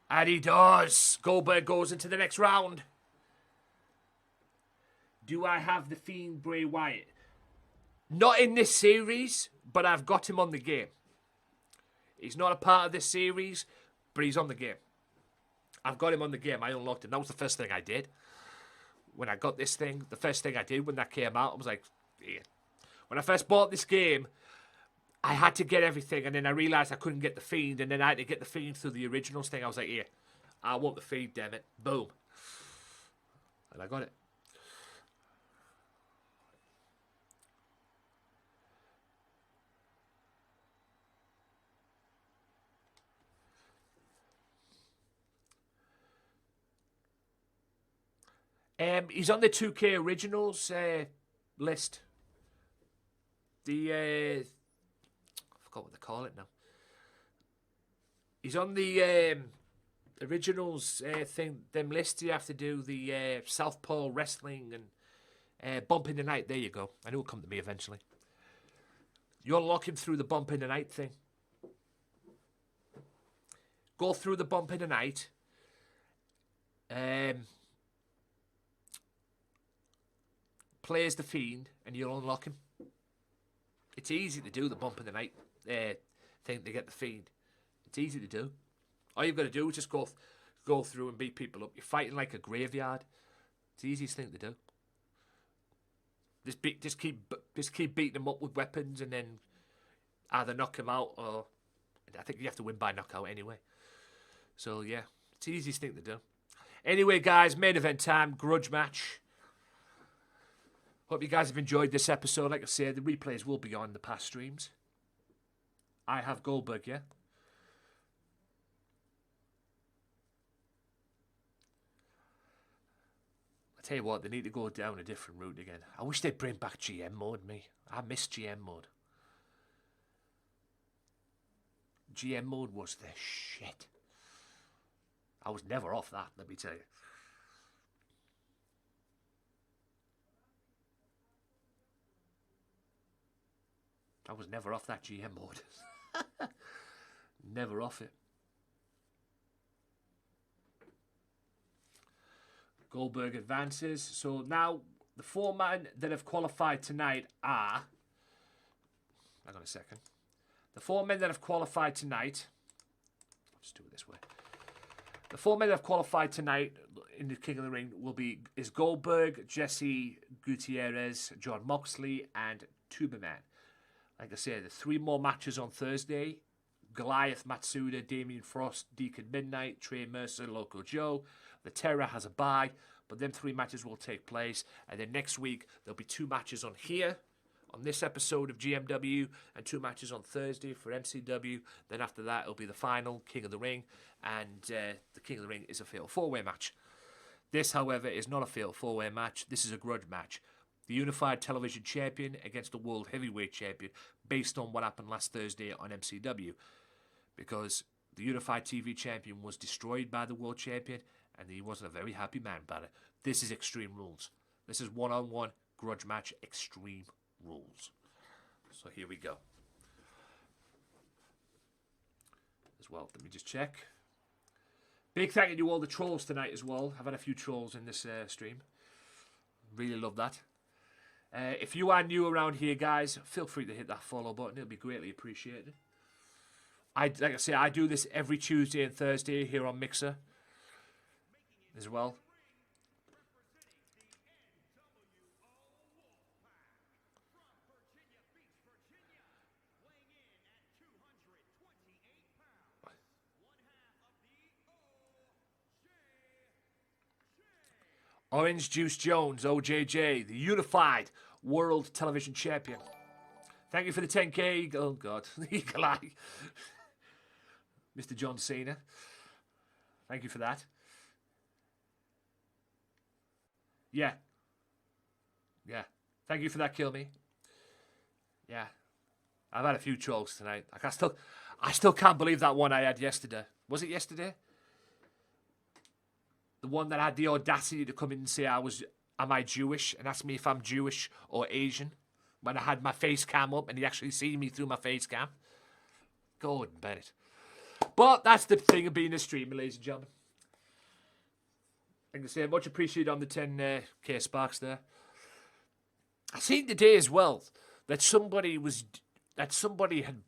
And he does. Goldberg goes into the next round. Do I have the Fiend Bray Wyatt? Not in this series, but I've got him on the game. He's not a part of this series, but he's on the game. I've got him on the game. I unlocked him. That was the first thing I did. When I got this thing, the first thing I did when that came out, I was like, yeah. When I first bought this game, I had to get everything, and then I realised I couldn't get the Fiend, and then I had to get the Fiend through the originals thing. I was like, yeah, I want the Fiend, damn it. Boom. And I got it. He's on the 2K Originals list. I forgot what they call it now. He's on the Originals thing. Them lists you have to do the Southpaw Wrestling and Bump in the Night. There you go. I know it'll come to me eventually. You unlock him through the Bump in the Night thing. Go through the Bump in the Night. Play as the Fiend, and you'll unlock him. It's easy to do the Bump in the Night thing to get the Fiend. It's easy to do. All you've got to do is just go through and beat people up. You're fighting like a graveyard. It's the easiest thing to do. Just keep beating them up with weapons, and then either knock them out, or I think you have to win by knockout anyway. So yeah, it's the easiest thing to do. Anyway, guys, main event time, grudge match. Hope you guys have enjoyed this episode. Like I said, the replays will be on the past streams. I have Goldberg, yeah? I tell you what, they need to go down a different route again. I wish they'd bring back GM mode, me. I miss GM mode. GM mode was the shit. I was never off that, let me tell you. I was never off that GM mode. Never off it. Goldberg advances. So now the 4 men that have qualified tonight are... Hang on a second. The 4 men that have qualified tonight... Let's do it this way. The 4 men that have qualified tonight in the King of the Ring is Goldberg, Jesse Gutierrez, John Moxley, and Tuberman. Like I said, the 3 more matches on Thursday. Goliath, Matsuda, Damian Frost, Deacon Midnight, Trey Mercer, Loco Joe. The Terror has a bye, but them 3 matches will take place. And then next week, there'll be 2 matches on here, on this episode of GMW, and 2 matches on Thursday for MCW. Then after that, it'll be the final, King of the Ring. And the King of the Ring is a Fatal 4-Way match. This, however, is not a Fatal 4-Way match. This is a grudge match. The Unified Television Champion against the World Heavyweight Champion, based on what happened last Thursday on MCW. Because the Unified TV Champion was destroyed by the World Champion, and he wasn't a very happy man about it. This is Extreme Rules. This is one-on-one grudge match Extreme Rules. So here we go. As well, let me just check. Big thank you to all the trolls tonight as well. I've had a few trolls in this stream. Really love that. If you are new around here, guys, feel free to hit that follow button. It'll be greatly appreciated. Like I say, I do this every Tuesday and Thursday here on Mixer as well. Orange Juice Jones, OJJ, the unified world television champion. Thank you for the 10k. Oh, God. Eagle Eye. Mr. John Cena. Thank you for that. Yeah. Yeah. Thank you for that, Kill Me. Yeah. I've had a few trolls tonight. I still can't believe that one I had yesterday. Was it yesterday? The one that had the audacity to come in and say am I Jewish? And ask me if I'm Jewish or Asian. When I had my face cam up and he actually seen me through my face cam. Gordon Bennett. But that's the thing of being a streamer, ladies and gentlemen. Like I say, much appreciated on the 10k sparks there. I seen today as well that somebody had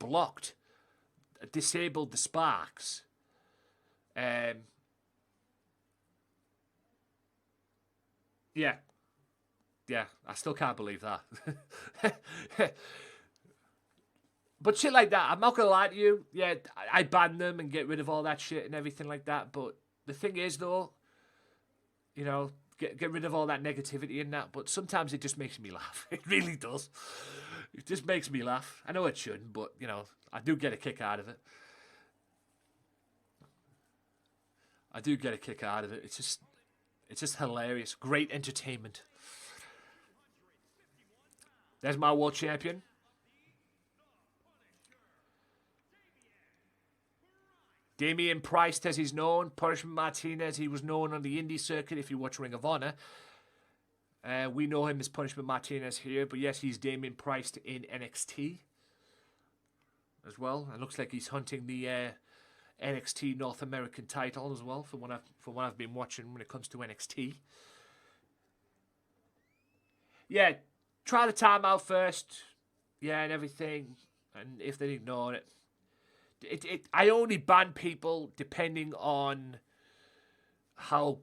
disabled the sparks. Yeah. Yeah, I still can't believe that. But shit like that, I'm not going to lie to you. Yeah, I ban them and get rid of all that shit and everything like that. But the thing is, though, you know, get rid of all that negativity and that. But sometimes it just makes me laugh. It really does. It just makes me laugh. I know it shouldn't, but, you know, I do get a kick out of it. I do get a kick out of it. It's just hilarious. Great entertainment. There's my world champion. Damian Price, as he's known. Punishment Martinez, he was known on the indie circuit if you watch Ring of Honor. We know him as Punishment Martinez here, but yes, he's Damian Price in NXT as well. It looks like he's hunting the NXT North American title as well, from what I've been watching when it comes to NXT. Yeah, try the timeout first, yeah, and everything, and if they ignore it, I only ban people depending on how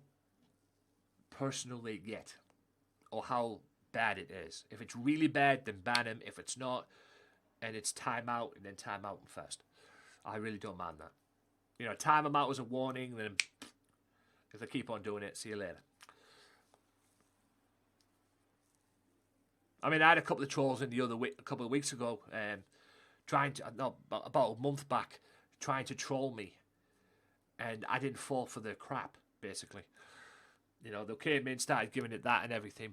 personal they get or how bad it is. If it's really bad, then ban him. If it's not, and it's timeout, and then timeout them first. I really don't mind that. You know, time them out as a warning, then if they keep on doing it, see you later. I mean, I had a couple of trolls in a couple of weeks ago, about a month back, trying to troll me, and I didn't fall for their crap, basically. You know, they came in, started giving it that and everything,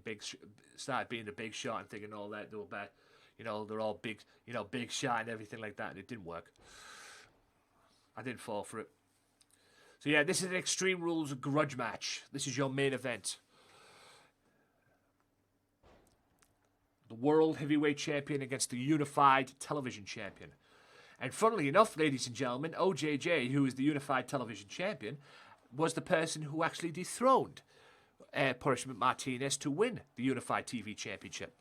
started being a big shot and thinking all that, they were bad. You know, they're all big, you know, big shot and everything like that, and it didn't work. I didn't fall for it. So yeah, this is an Extreme Rules grudge match. This is your main event. The World Heavyweight Champion against the Unified Television Champion. And funnily enough, ladies and gentlemen, OJJ, who is the Unified Television Champion, was the person who actually dethroned Punishment Martinez to win the Unified TV Championship.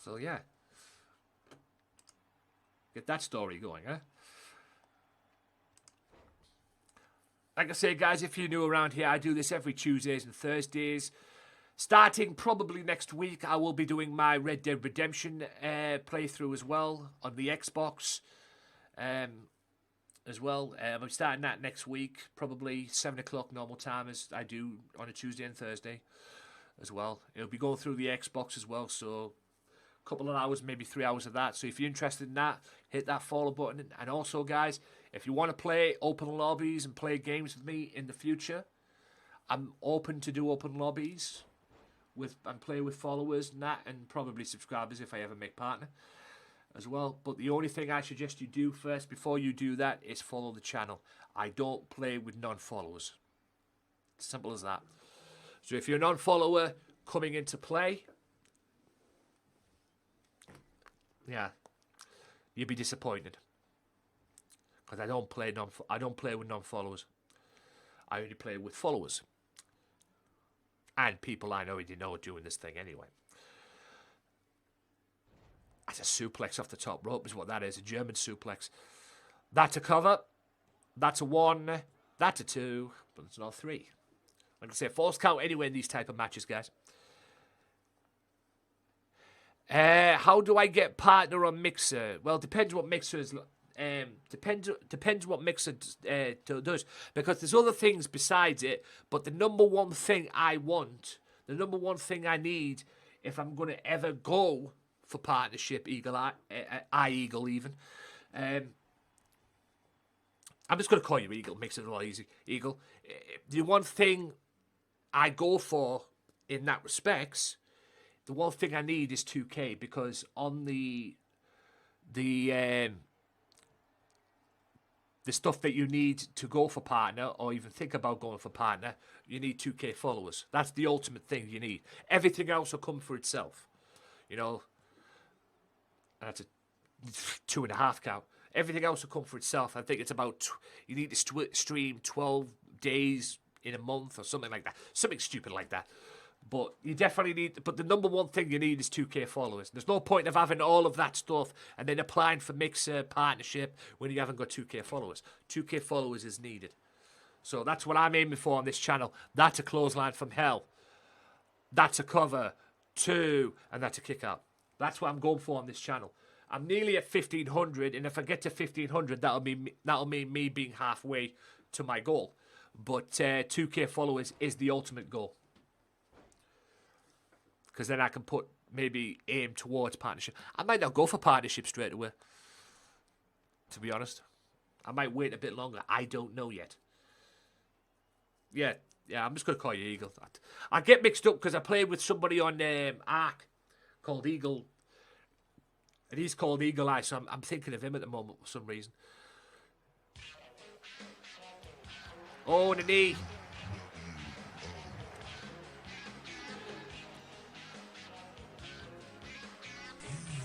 So yeah. Get that story going, huh? Like I say, guys, if you're new around here, I do this every Tuesdays and Thursdays. Starting probably next week, I will be doing my Red Dead Redemption playthrough as well on the Xbox. As well, I'm starting that next week, probably 7 o'clock normal time as I do on a Tuesday and Thursday as well. It'll be going through the Xbox as well, so a couple of hours, maybe 3 hours of that. So if you're interested in that, hit that follow button. And also, guys, if you want to play open lobbies and play games with me in the future, I'm open to do open lobbies and play with followers and that, and probably subscribers if I ever make partner as well. But the only thing I suggest you do first before you do that is follow the channel. I don't play with non-followers. Simple as that. So if you're a non-follower coming into play, yeah, you'll be disappointed. Because I don't play with non-followers. I only play with followers. And people I already know are doing this thing anyway. That's a suplex off the top rope is what that is, a German suplex. That's a cover. That's a 1. That's a 2. But it's not 3. Like I say, false count anyway in these type of matches, guys. How do I get partner on Mixer? Well, depends what Mixer is. Depends what Mixer does, because there's other things besides it. But the number one thing I want, the number one thing I need, if I'm going to ever go for partnership, Eagle even. I'm just going to call you Eagle. Makes it a lot easy. Eagle. The one thing I go for in that respects, the one thing I need is 2K, because on the stuff that you need to go for partner, or even think about going for partner, you need 2K followers. That's the ultimate thing you need. Everything else will come for itself. You know, that's a 2.5 count. Everything else will come for itself. I think it's about, you need to stream 12 days in a month or something like that. Something stupid like that. But you definitely need, but the number one thing you need is 2K followers. There's no point of having all of that stuff and then applying for Mixer partnership when you haven't got 2K followers. 2K followers is needed. So that's what I'm aiming for on this channel. That's a clothesline from hell. That's a cover, 2, and that's a kick out. That's what I'm going for on this channel. I'm nearly at 1,500, and if I get to 1,500, that'll mean me being halfway to my goal. But 2K followers is the ultimate goal. Because then I can maybe aim towards partnership. I might not go for partnership straight away, to be honest. I might wait a bit longer. I don't know yet. Yeah, I'm just going to call you Eagle. I get mixed up because I played with somebody on Ark called Eagle. And he's called Eagle Eye, so I'm thinking of him at the moment for some reason. Oh, the knee.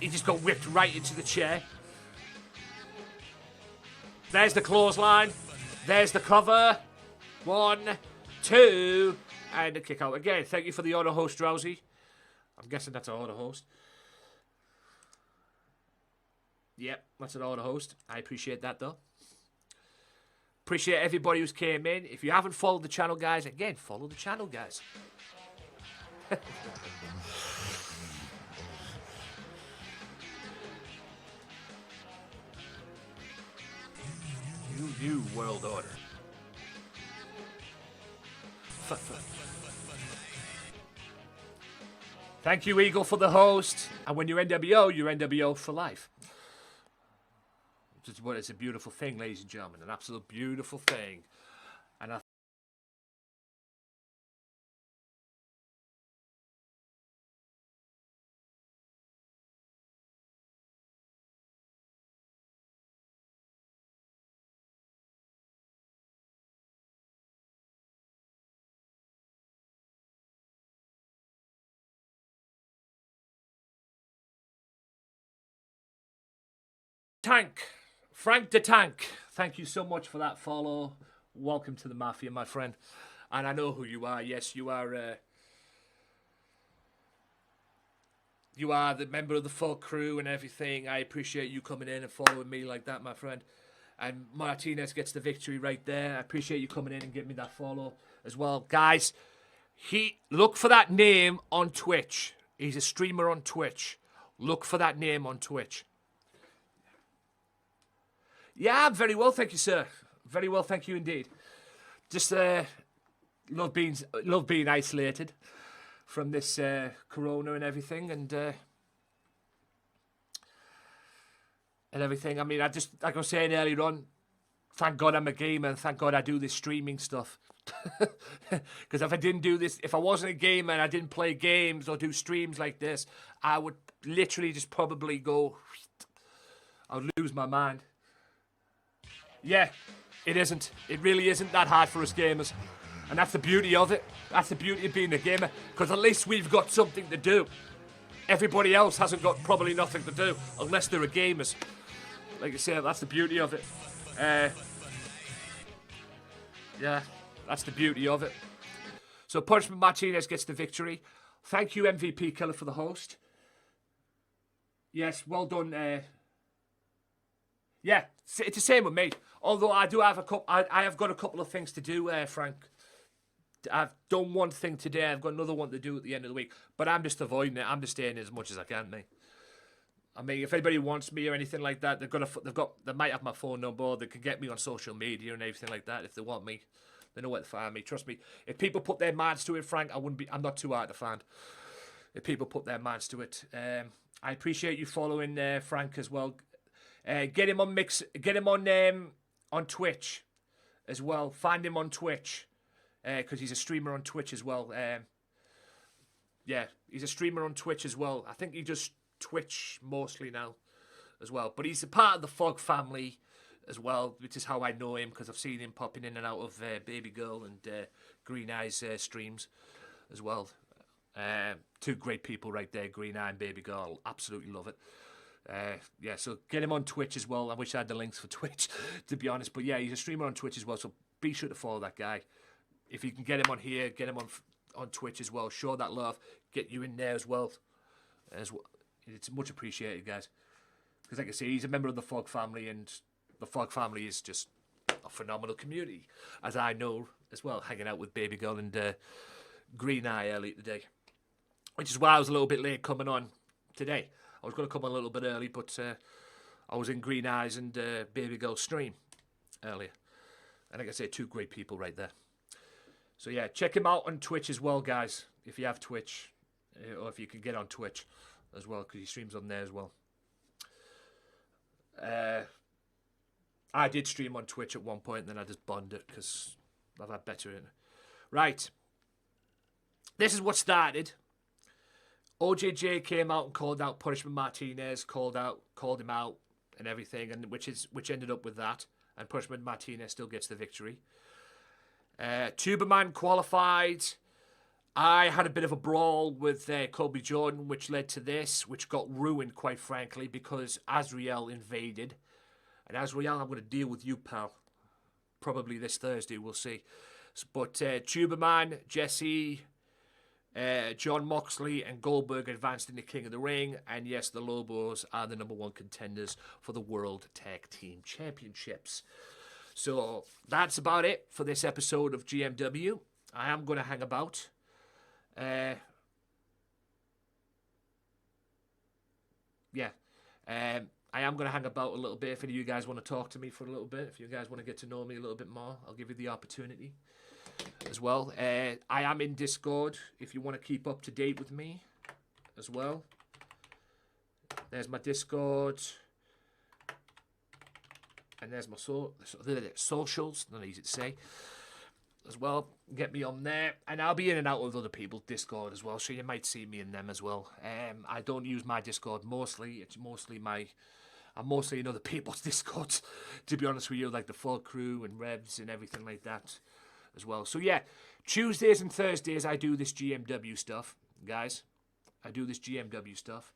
He just got whipped right into the chair. There's the clothesline. There's the cover. 1, 2, and a kick out. Again, thank you for the auto host, Drowsy. I'm guessing that's an auto host. Yep, that's an auto host. I appreciate that, though. Appreciate everybody who's came in. If you haven't followed the channel, guys, again, follow the channel, guys. New world order. Thank you, Eagle, for the host. And when you're NWO, you're NWO for life. It's a beautiful thing, ladies and gentlemen. An absolute beautiful thing. And I Frank the Tank, thank you so much for that follow. Welcome to the Mafia, my friend. And I know who you are. Yes, you are the member of the full crew and everything. I appreciate you coming in and following me like that, my friend. And Martinez gets the victory right there. I appreciate you coming in and giving me that follow as well. Guys, look for that name on Twitch. He's a streamer on Twitch. Look for that name on Twitch. Yeah, I'm very well, thank you, sir. Very well, thank you indeed. Just love being isolated from this corona and everything, and everything. I mean, like I was saying earlier on, thank God I'm a gamer, and thank God I do this streaming stuff. Because if I didn't do this, if I wasn't a gamer and I didn't play games or do streams like this, I would literally just probably go, I would lose my mind. Yeah, it isn't. It really isn't that hard for us gamers. And that's the beauty of it. That's the beauty of being a gamer. Because at least we've got something to do. Everybody else hasn't got probably nothing to do. Unless they're gamers. Like I said, that's the beauty of it. Yeah, that's the beauty of it. So Punishment Martinez gets the victory. Thank you, MVP Killer, for the host. Yes, well done. Yeah, it's the same with me. Although I do have I have got a couple of things to do, Frank. I've done one thing today. I've got another one to do at the end of the week. But I'm just avoiding it. I'm just staying as much as I can, mate. I mean, if anybody wants me or anything like that, they might have my phone number. They can get me on social media and everything like that. If they want me, they know where to find me. Trust me. If people put their minds to it, Frank, I'm not too hard to find. If people put their minds to it, I appreciate you following Frank as well. Get him on Twitch as well. Find him on Twitch because he's a streamer on Twitch as well. Yeah, he's a streamer on Twitch as well. I think he does Twitch mostly now as well. But he's a part of the Fog family as well, which is how I know him because I've seen him popping in and out of Baby Girl and Green Eyes streams as well. Two great people right there, Green Eye and Baby Girl. Absolutely love it. Yeah, so get him on Twitch as well. I wish I had the links for Twitch, to be honest. But yeah, he's a streamer on Twitch as well, so be sure to follow that guy. If you can get him on here, get him on Twitch as well. Show that love. Get you in there as well. It's much appreciated, guys. Because like I say, he's a member of the Fog family, and the Fog family is just a phenomenal community, as I know as well, hanging out with Baby Girl and Green Eye early today. Which is why I was a little bit late coming on today. I was going to come on a little bit early, but I was in Green Eyes and Baby Girl stream earlier. And like I say, two great people right there. So yeah, check him out on Twitch as well, guys. If you have Twitch, or if you can get on Twitch as well, because he streams on there as well. I did stream on Twitch at one point, and then I just banned it because I've had better in it. Right. This is what started. OJJ came out and called out Punishment Martinez, called him out and everything, and which ended up with that. And Punishment Martinez still gets the victory. Tuberman qualified. I had a bit of a brawl with Colby Jordan, which led to this, which got ruined, quite frankly, because Azrael invaded. And Azrael, I'm going to deal with you, pal. Probably this Thursday, we'll see. But Tuberman, Jesse, John Moxley and Goldberg advanced in the King of the Ring, and yes, the Lobos are the #1 contenders for the World Tag Team Championships. So that's about it for this episode of GMW. I am going to hang about. I am going to hang about a little bit. If any of you guys want to talk to me for a little bit, if you guys want to get to know me a little bit more, I'll give you the opportunity as well. I am in Discord if you want to keep up to date with me as well. There's my Discord. And there's my socials, not easy to say, as well. Get me on there. And I'll be in and out of other people's Discord as well, so you might see me in them as well. I don't use my Discord mostly. It's mostly I'm mostly in other people's Discords, to be honest with you, like the Full Crew and Revs and everything like that as well. So yeah, Tuesdays and Thursdays I do this GMW stuff, guys. I do this GMW stuff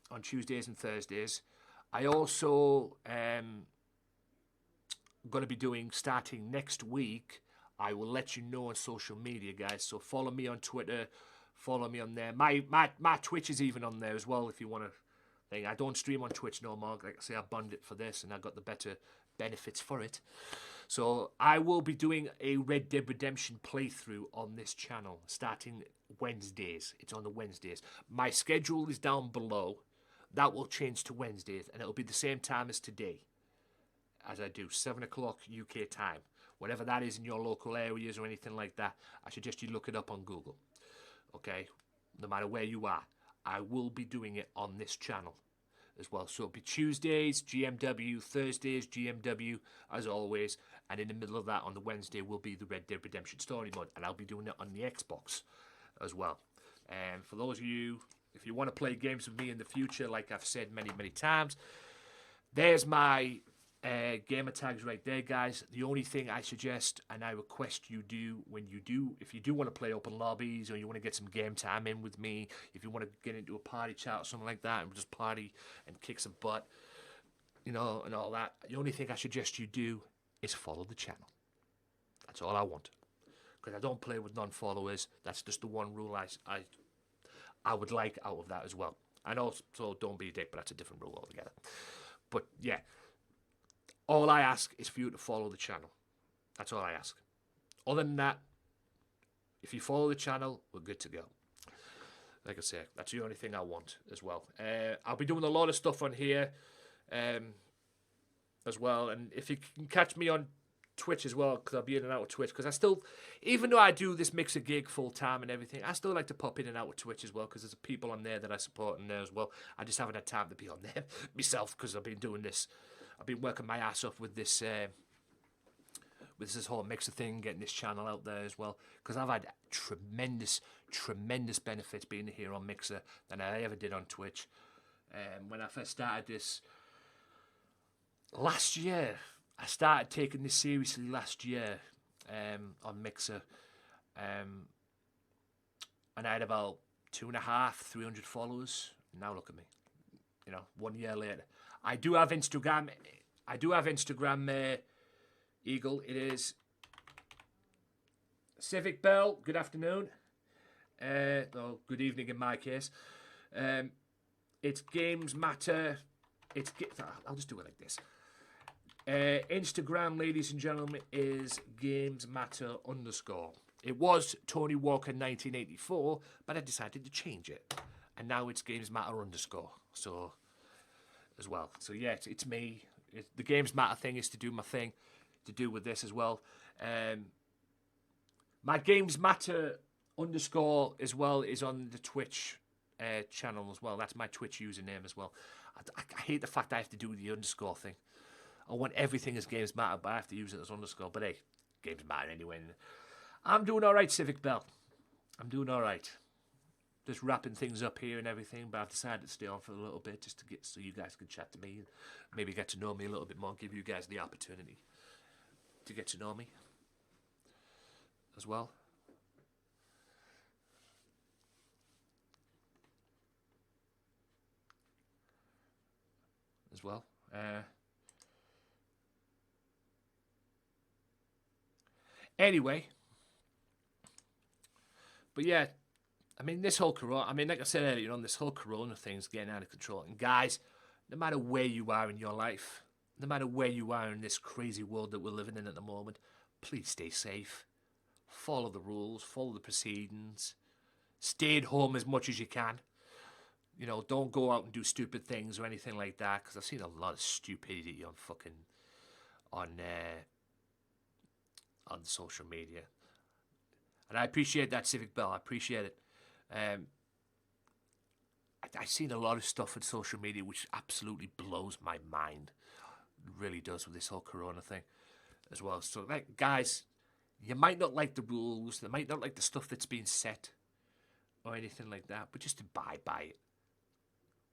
on Tuesdays and Thursdays. I also going to be doing, starting next week, I will let you know on social media, guys. So follow me on Twitter, follow me on there. My Twitch is even on there as well if you want to think. I don't stream on Twitch no more. Like I say, I banned it for this and I got the better benefits for it. So I will be doing a Red Dead Redemption playthrough on this channel starting Wednesdays. It's on the Wednesdays. My schedule is down below. That will change to Wednesdays, and it'll be the same time as today, as I do, 7 o'clock UK time. Whatever that is in your local areas or anything like that, I suggest you look it up on Google. Okay? No matter where you are, I will be doing it on this channel as well. So it'll be Tuesdays, GMW, Thursdays, GMW, as always, and in the middle of that, on the Wednesday, will be the Red Dead Redemption Story Mode, and I'll be doing it on the Xbox as well. And for those of you, if you want to play games with me in the future, like I've said many, many times, there's my gamer tags right there, guys. The only thing I suggest and I request you do if you do want to play open lobbies or you want to get some game time in with me, if you want to get into a party chat or something like that and just party and kick some butt, you know, and all that, the only thing I suggest you do is follow the channel. That's all I want. Because I don't play with non-followers. That's just the one rule I would like out of that as well. And also, don't be a dick, but that's a different rule altogether. But yeah, all I ask is for you to follow the channel. That's all I ask. Other than that, if you follow the channel, we're good to go. Like I say, that's the only thing I want as well. I'll be doing a lot of stuff on here as well. And if you can catch me on Twitch as well, because I'll be in and out of Twitch, because I still, even though I do this Mixer gig full time and everything, I still like to pop in and out of Twitch as well, because there's people on there that I support in there as well. I just haven't had time to be on there myself, because I've been doing this, I've been working my ass off with this whole Mixer thing, getting this channel out there as well, because I've had tremendous benefits being here on Mixer than I ever did on Twitch. When I first started this last year, I started taking this seriously last year on Mixer, and I had about 250, 300 followers. Now look at me, 1 year later. I do have Instagram. Eagle. It is Civic Bell. Good afternoon. Or good evening in my case. It's Gamesmatter. I'll just do it like this. Instagram, ladies and gentlemen, is Gamesmatter _. It was Tony Walker 1984, but I decided to change it, and now it's Gamesmatter _ So, as well. So yeah, it's me. The Gamesmatter thing is to do my thing, to do with this as well. My Gamesmatter _ as well is on the Twitch channel as well. That's my Twitch username as well. I hate the fact I have to do the _ thing. I want everything as Gamesmatter, but I have to use it as _ But hey, Gamesmatter anyway. I'm doing all right, Civic Bell. I'm doing all right. Just wrapping things up here and everything, but I've decided to stay on for a little bit just to get so you guys can chat to me and maybe get to know me a little bit more, give you guys the opportunity to get to know me as well. Anyway, but yeah, I mean, this whole corona, like I said earlier on, this whole corona thing's getting out of control. And guys, no matter where you are in your life, no matter where you are in this crazy world that we're living in at the moment, please stay safe. Follow the rules, follow the proceedings. Stay at home as much as you can. Don't go out and do stupid things or anything like that, because I've seen a lot of stupidity on social media. And I appreciate that, Civic Bell. I appreciate it. I've seen a lot of stuff on social media which absolutely blows my mind. It really does, with this whole corona thing as well. So, guys, you might not like the rules, you might not like the stuff that's being set or anything like that, but just abide by it,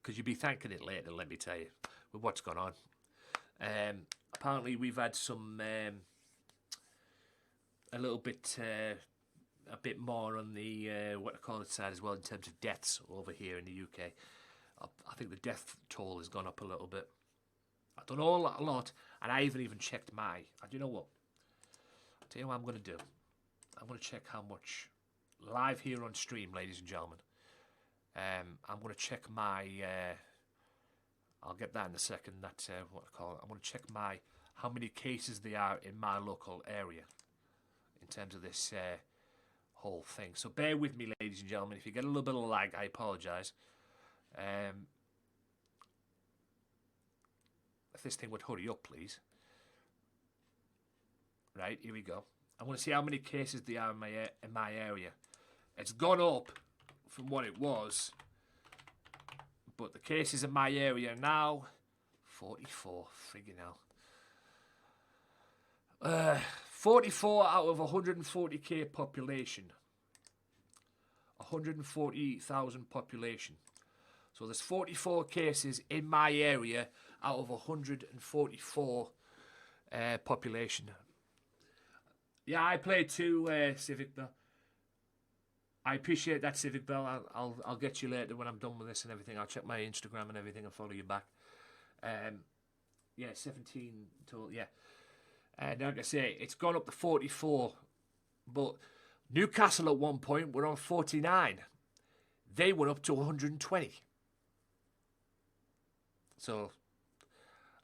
because you'll be thanking it later, let me tell you, with what's gone on. Apparently we've had some a bit more on the what I call it side as well, in terms of deaths over here in the UK. I think the death toll has gone up a little bit. I don't know a lot, and I haven't even checked my. Do you know what? I'll tell you what I'm going to do. I'm going to check how much live here on stream, ladies and gentlemen. I'm going to check my. I'll get that in a second. That's what I call it. I'm going to check how many cases there are in my local area in terms of this whole thing. So bear with me, ladies and gentlemen. If you get a little bit of lag, I apologise. If this thing would hurry up, please. Right, here we go. I want to see how many cases there are in my area. It's gone up from what it was, but the cases in my area are now 44. Friggin' hell. 44 out of 140k population. 140,000 population. So there's 44 cases in my area out of 144 population. Yeah, I play too, Civic Bell. I appreciate that, Civic Bell. I'll get you later when I'm done with this and everything. I'll check my Instagram and everything and follow you back. Yeah, 17 total, yeah. And like I say, it's gone up to 44. But Newcastle at one point were on 49. They were up to 120. So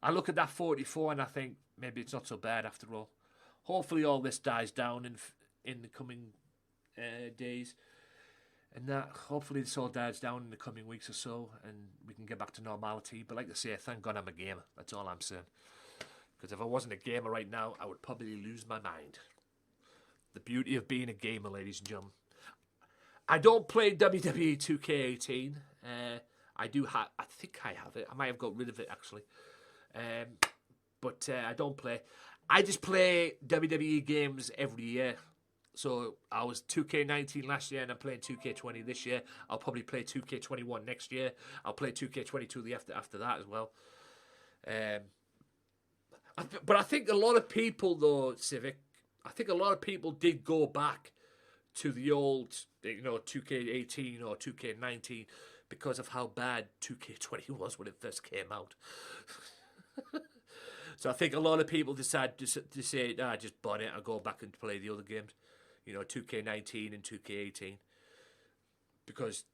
I look at that 44 and I think maybe it's not so bad after all. Hopefully all this dies down in the coming days. And that hopefully this all dies down in the coming weeks or so and we can get back to normality. But like I say, thank God I'm a gamer. That's all I'm saying. Because if I wasn't a gamer right now, I would probably lose my mind. The beauty of being a gamer, ladies and gentlemen. I don't play WWE 2K18. I do have. I think I have it. I might have got rid of it actually. But I don't play. I just play WWE games every year. So I was 2K19 last year, and I'm playing 2K20 this year. I'll probably play 2K21 next year. I'll play 2K22 the after that as well. But I think a lot of people, though, Civic, I think a lot of people did go back to the old, 2K18 or 2K19 because of how bad 2K20 was when it first came out. So I think a lot of people decided to say, nah, just bought it and go back and play the other games. 2K19 and 2K18. Because,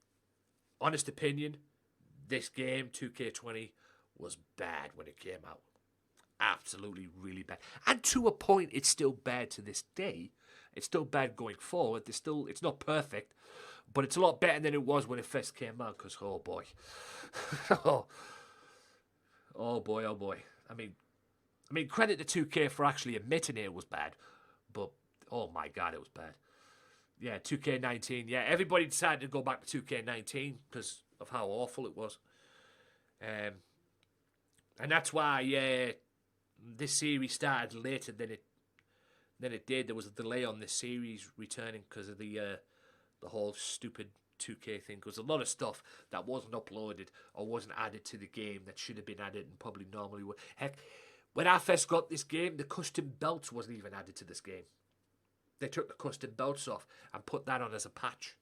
honest opinion, this game, 2K20, was bad when it came out. Absolutely really bad. And to a point, it's still bad to this day. It's still bad going forward. It's not perfect, but it's a lot better than it was when it first came out, because, oh boy. Oh boy. I mean, credit to 2K for actually admitting it was bad, but oh my God, it was bad. Yeah, 2K19. Yeah, everybody decided to go back to 2K19 because of how awful it was. And that's why this series started later than it did. There was a delay on this series returning because of the whole stupid 2K thing. Because a lot of stuff that wasn't uploaded or wasn't added to the game that should have been added and probably normally would. Heck, when I first got this game, the custom belts wasn't even added to this game. They took the custom belts off and put that on as a patch.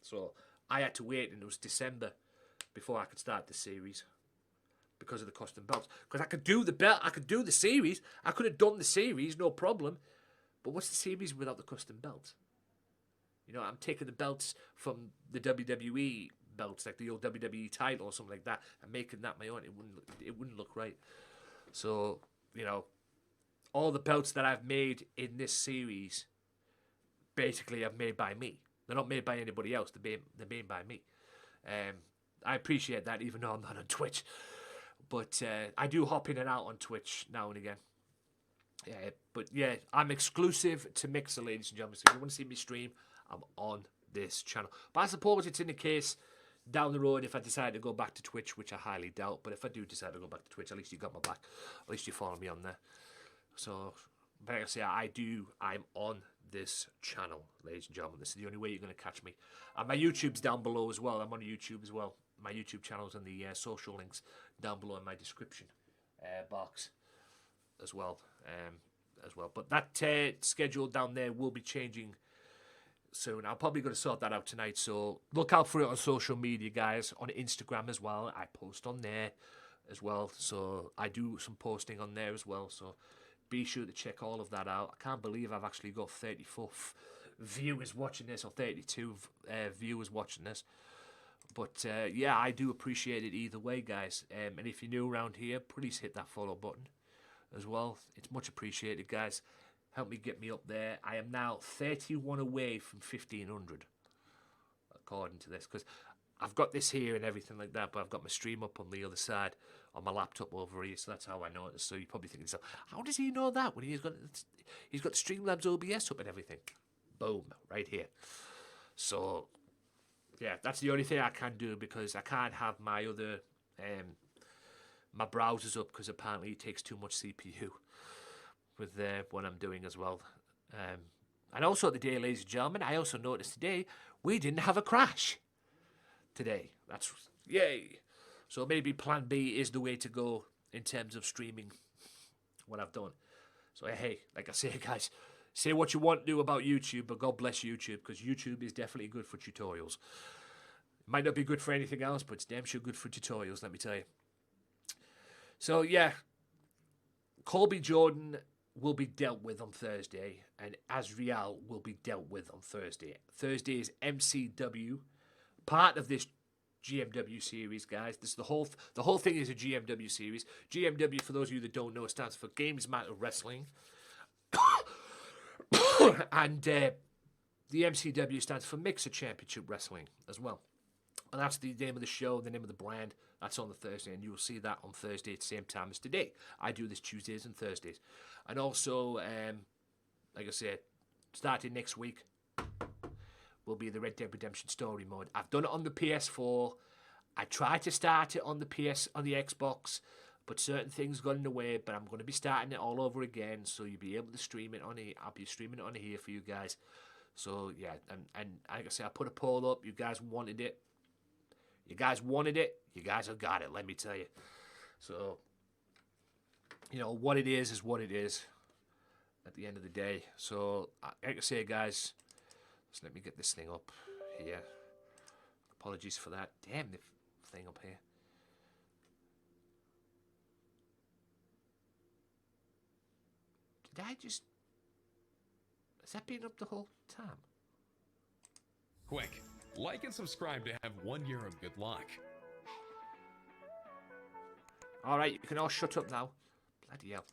So I had to wait, and it was December before I could start the series because of the custom belts. Because I could do the belt, I could do the series, I could have done the series, no problem. But what's the series without the custom belts? I'm taking the belts from the WWE belts, like the old WWE title or something like that, and making that my own. It wouldn't look right. So, all the belts that I've made in this series basically are made by me. They're not made by anybody else. They're made by me. I appreciate that, even though I'm not on Twitch. But I do hop in and out on Twitch now and again. But yeah, I'm exclusive to Mixer, ladies and gentlemen. So if you want to see me stream, I'm on this channel. But I suppose it's in the case down the road if I decide to go back to Twitch, which I highly doubt. But if I do decide to go back to Twitch, at least you got my back. At least you follow me on there. So, like I say, I'm on this channel, ladies and gentlemen. This is the only way you're going to catch me. And my YouTube's down below as well. I'm on YouTube as well. My YouTube channel's in the social links down below in my description box as well. But that schedule down there will be changing soon. I'm probably going to sort that out tonight. So look out for it on social media, guys. On Instagram as well. I post on there as well. So I do some posting on there as well. So be sure to check all of that out. I can't believe I've actually got 34 viewers watching this, or 32 viewers watching this. But yeah, I do appreciate it either way, guys. And if you're new around here, please hit that follow button as well. It's much appreciated, guys. Help me get me up there. I am now 31 away from 1,500, according to this, because I've got this here and everything like that, but I've got my stream up on the other side on my laptop over here, so that's how I know it. So you're probably thinking, so how does he know that when he's got the Streamlabs OBS up and everything? Boom, right here. So yeah, that's the only thing I can do, because I can't have my other my browsers up, because apparently it takes too much CPU with what I'm doing as well. And also today, ladies and gentlemen, I also noticed today we didn't have a crash today. That's yay. So maybe plan B is the way to go in terms of streaming what I've done. So hey, like I say, guys, say what you want to do about YouTube, but God bless YouTube, because YouTube is definitely good for tutorials. It might not be good for anything else, but it's damn sure good for tutorials, let me tell you. So yeah, Colby Jordan will be dealt with on Thursday, and Azriel will be dealt with on Thursday. Thursday is MCW. Part of this GMW series, guys. This is the whole thing is a GMW series. GMW, for those of you that don't know, stands for Gamesmatter Wrestling, and the MCW stands for Mixer Championship Wrestling as well. And that's the name of the show, the name of the brand. That's on the Thursday, and you will see that on Thursday at the same time as today. I do this Tuesdays and Thursdays. And also, like I said, starting next week will be the Red Dead Redemption Story Mode. I've done it on the PS4. I tried to start it on the Xbox, but certain things got in the way. But I'm going to be starting it all over again, so you'll be able to stream it on here. I'll be streaming it on here for you guys. So yeah, and like I said, I put a poll up. You guys wanted it. You guys wanted it. You guys have got it, let me tell you. So, you know, what it is what it is at the end of the day. So, like I say, guys, just let me get this thing up here. Apologies for that. Damn, the thing up here. Did I just... Has that been up the whole time? Quick, like and subscribe to have 1 year of good luck. Alright, you can all shut up now. Bloody hell.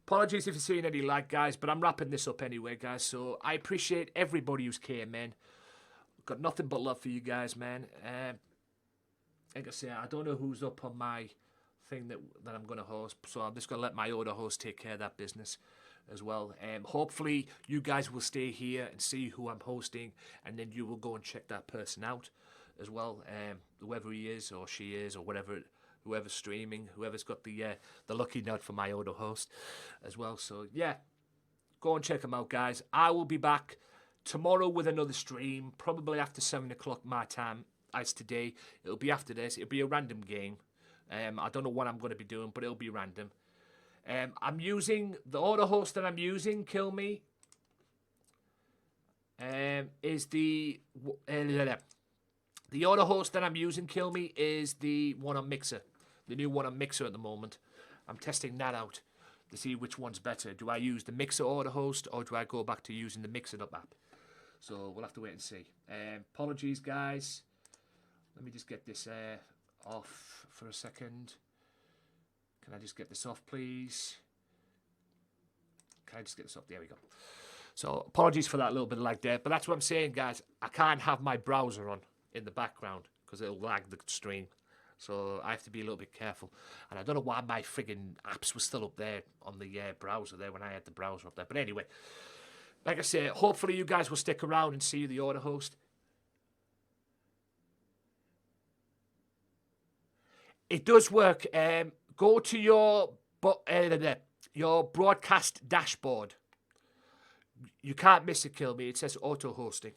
Apologies if you're seeing any lag, guys, but I'm wrapping this up anyway, guys. So I appreciate everybody who's came in. Got nothing but love for you guys, man. Like I say, I don't know who's up on my thing that I'm going to host, so I'm just going to let my other host take care of that business as well. Hopefully, you guys will stay here and see who I'm hosting, and then you will go and check that person out as well, whoever he is or she is or whatever. Whoever's streaming, whoever's got the lucky note for my auto host as well. So yeah, go and check them out, guys. I will be back tomorrow with another stream, probably after 7 o'clock my time as today. It'll be after this. It'll be a random game. I don't know what I'm going to be doing, but it'll be random. I'm using the auto host that I'm using. Kill Me. Is the auto host that I'm using. Kill Me is the one on Mixer. The new one on Mixer at the moment. I'm testing that out to see which one's better. Do I use the Mixer auto host or do I go back to using the Mixer Up app? So we'll have to wait and see. Apologies, guys. Let me just get this off for a second. Can I just get this off, please? Can I just get this off? There we go. So apologies for that little bit of lag there. But that's what I'm saying, guys. I can't have my browser on in the background because it'll lag the stream. So I have to be a little bit careful. And I don't know why my friggin' apps were still up there on the browser there when I had the browser up there. But anyway, like I say, hopefully you guys will stick around and see the auto host. It does work. Go to your broadcast dashboard. You can't miss it, Kill Me. It says auto hosting.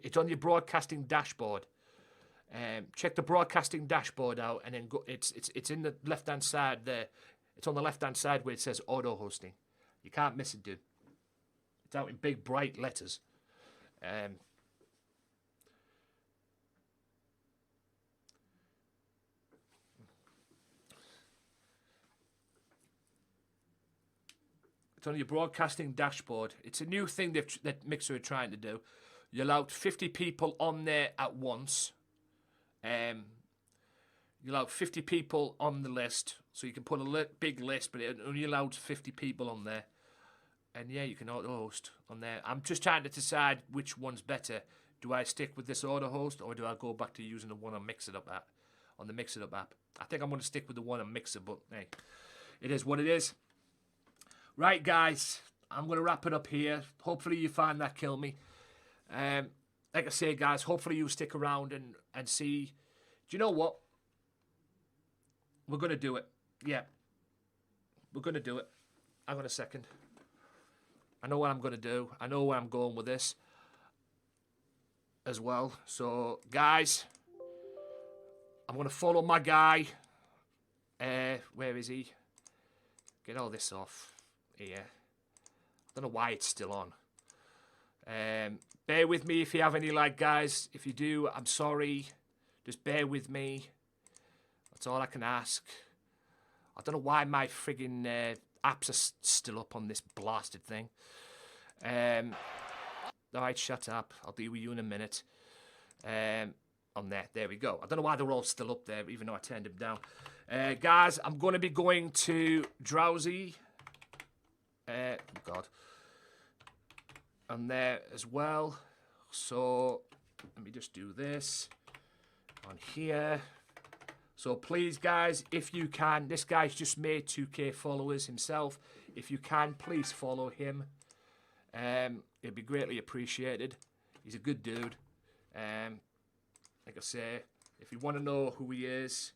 It's on your broadcasting dashboard. Check the broadcasting dashboard out, and then go. It's in the left hand side there. It's on the left hand side where it says auto hosting. You can't miss it, dude. It's out in big bright letters. It's on your broadcasting dashboard. It's a new thing that Mixer are trying to do. You allowed 50 people on there at once. You allowed 50 people on the list, so you can put a big list, but it only allowed 50 people on there. And yeah, you can auto-host on there. I'm just trying to decide which one's better. Do I stick with this auto-host, or do I go back to using the one on Mix It Up app? On the Mix It Up app, I think I'm going to stick with the one on Mixer, but hey, it is what it is. Right, guys, I'm going to wrap it up here. Hopefully you find that Kill Me. Like I say, guys, hopefully you stick around and see. Do you know what? We're going to do it. Yeah. We're going to do it. Hang on a second. I know what I'm going to do. I know where I'm going with this as well. So, guys, I'm going to follow my guy. Where is he? Get all this off here. I don't know why it's still on. Bear with me if you have any lag, guys. If you do, I'm sorry. Just bear with me. That's all I can ask. I don't know why my friggin' apps are still up on this blasted thing. Alright, shut up. I'll deal with you in a minute. on there. There we go. I don't know why they're all still up there, even though I turned them down. Guys, I'm going to be going to Drowsy. God. On there as well. So, let me just do this. On here. So, please, guys, if you can. This guy's just made 2K followers himself. If you can, please follow him. It'd be greatly appreciated. He's a good dude. Like I say, if you want to know who he is,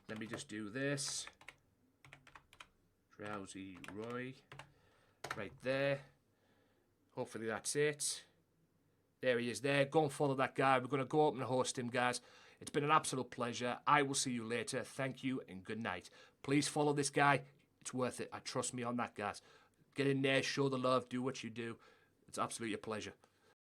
let me just do this. Drowsy Roy. Right there. Hopefully that's it. There he is there. Go and follow that guy. We're going to go up and host him, guys. It's been an absolute pleasure. I will see you later. Thank you and good night. Please follow this guy. It's worth it. Trust me on that, guys. Get in there, show the love, do what you do. It's absolutely a pleasure.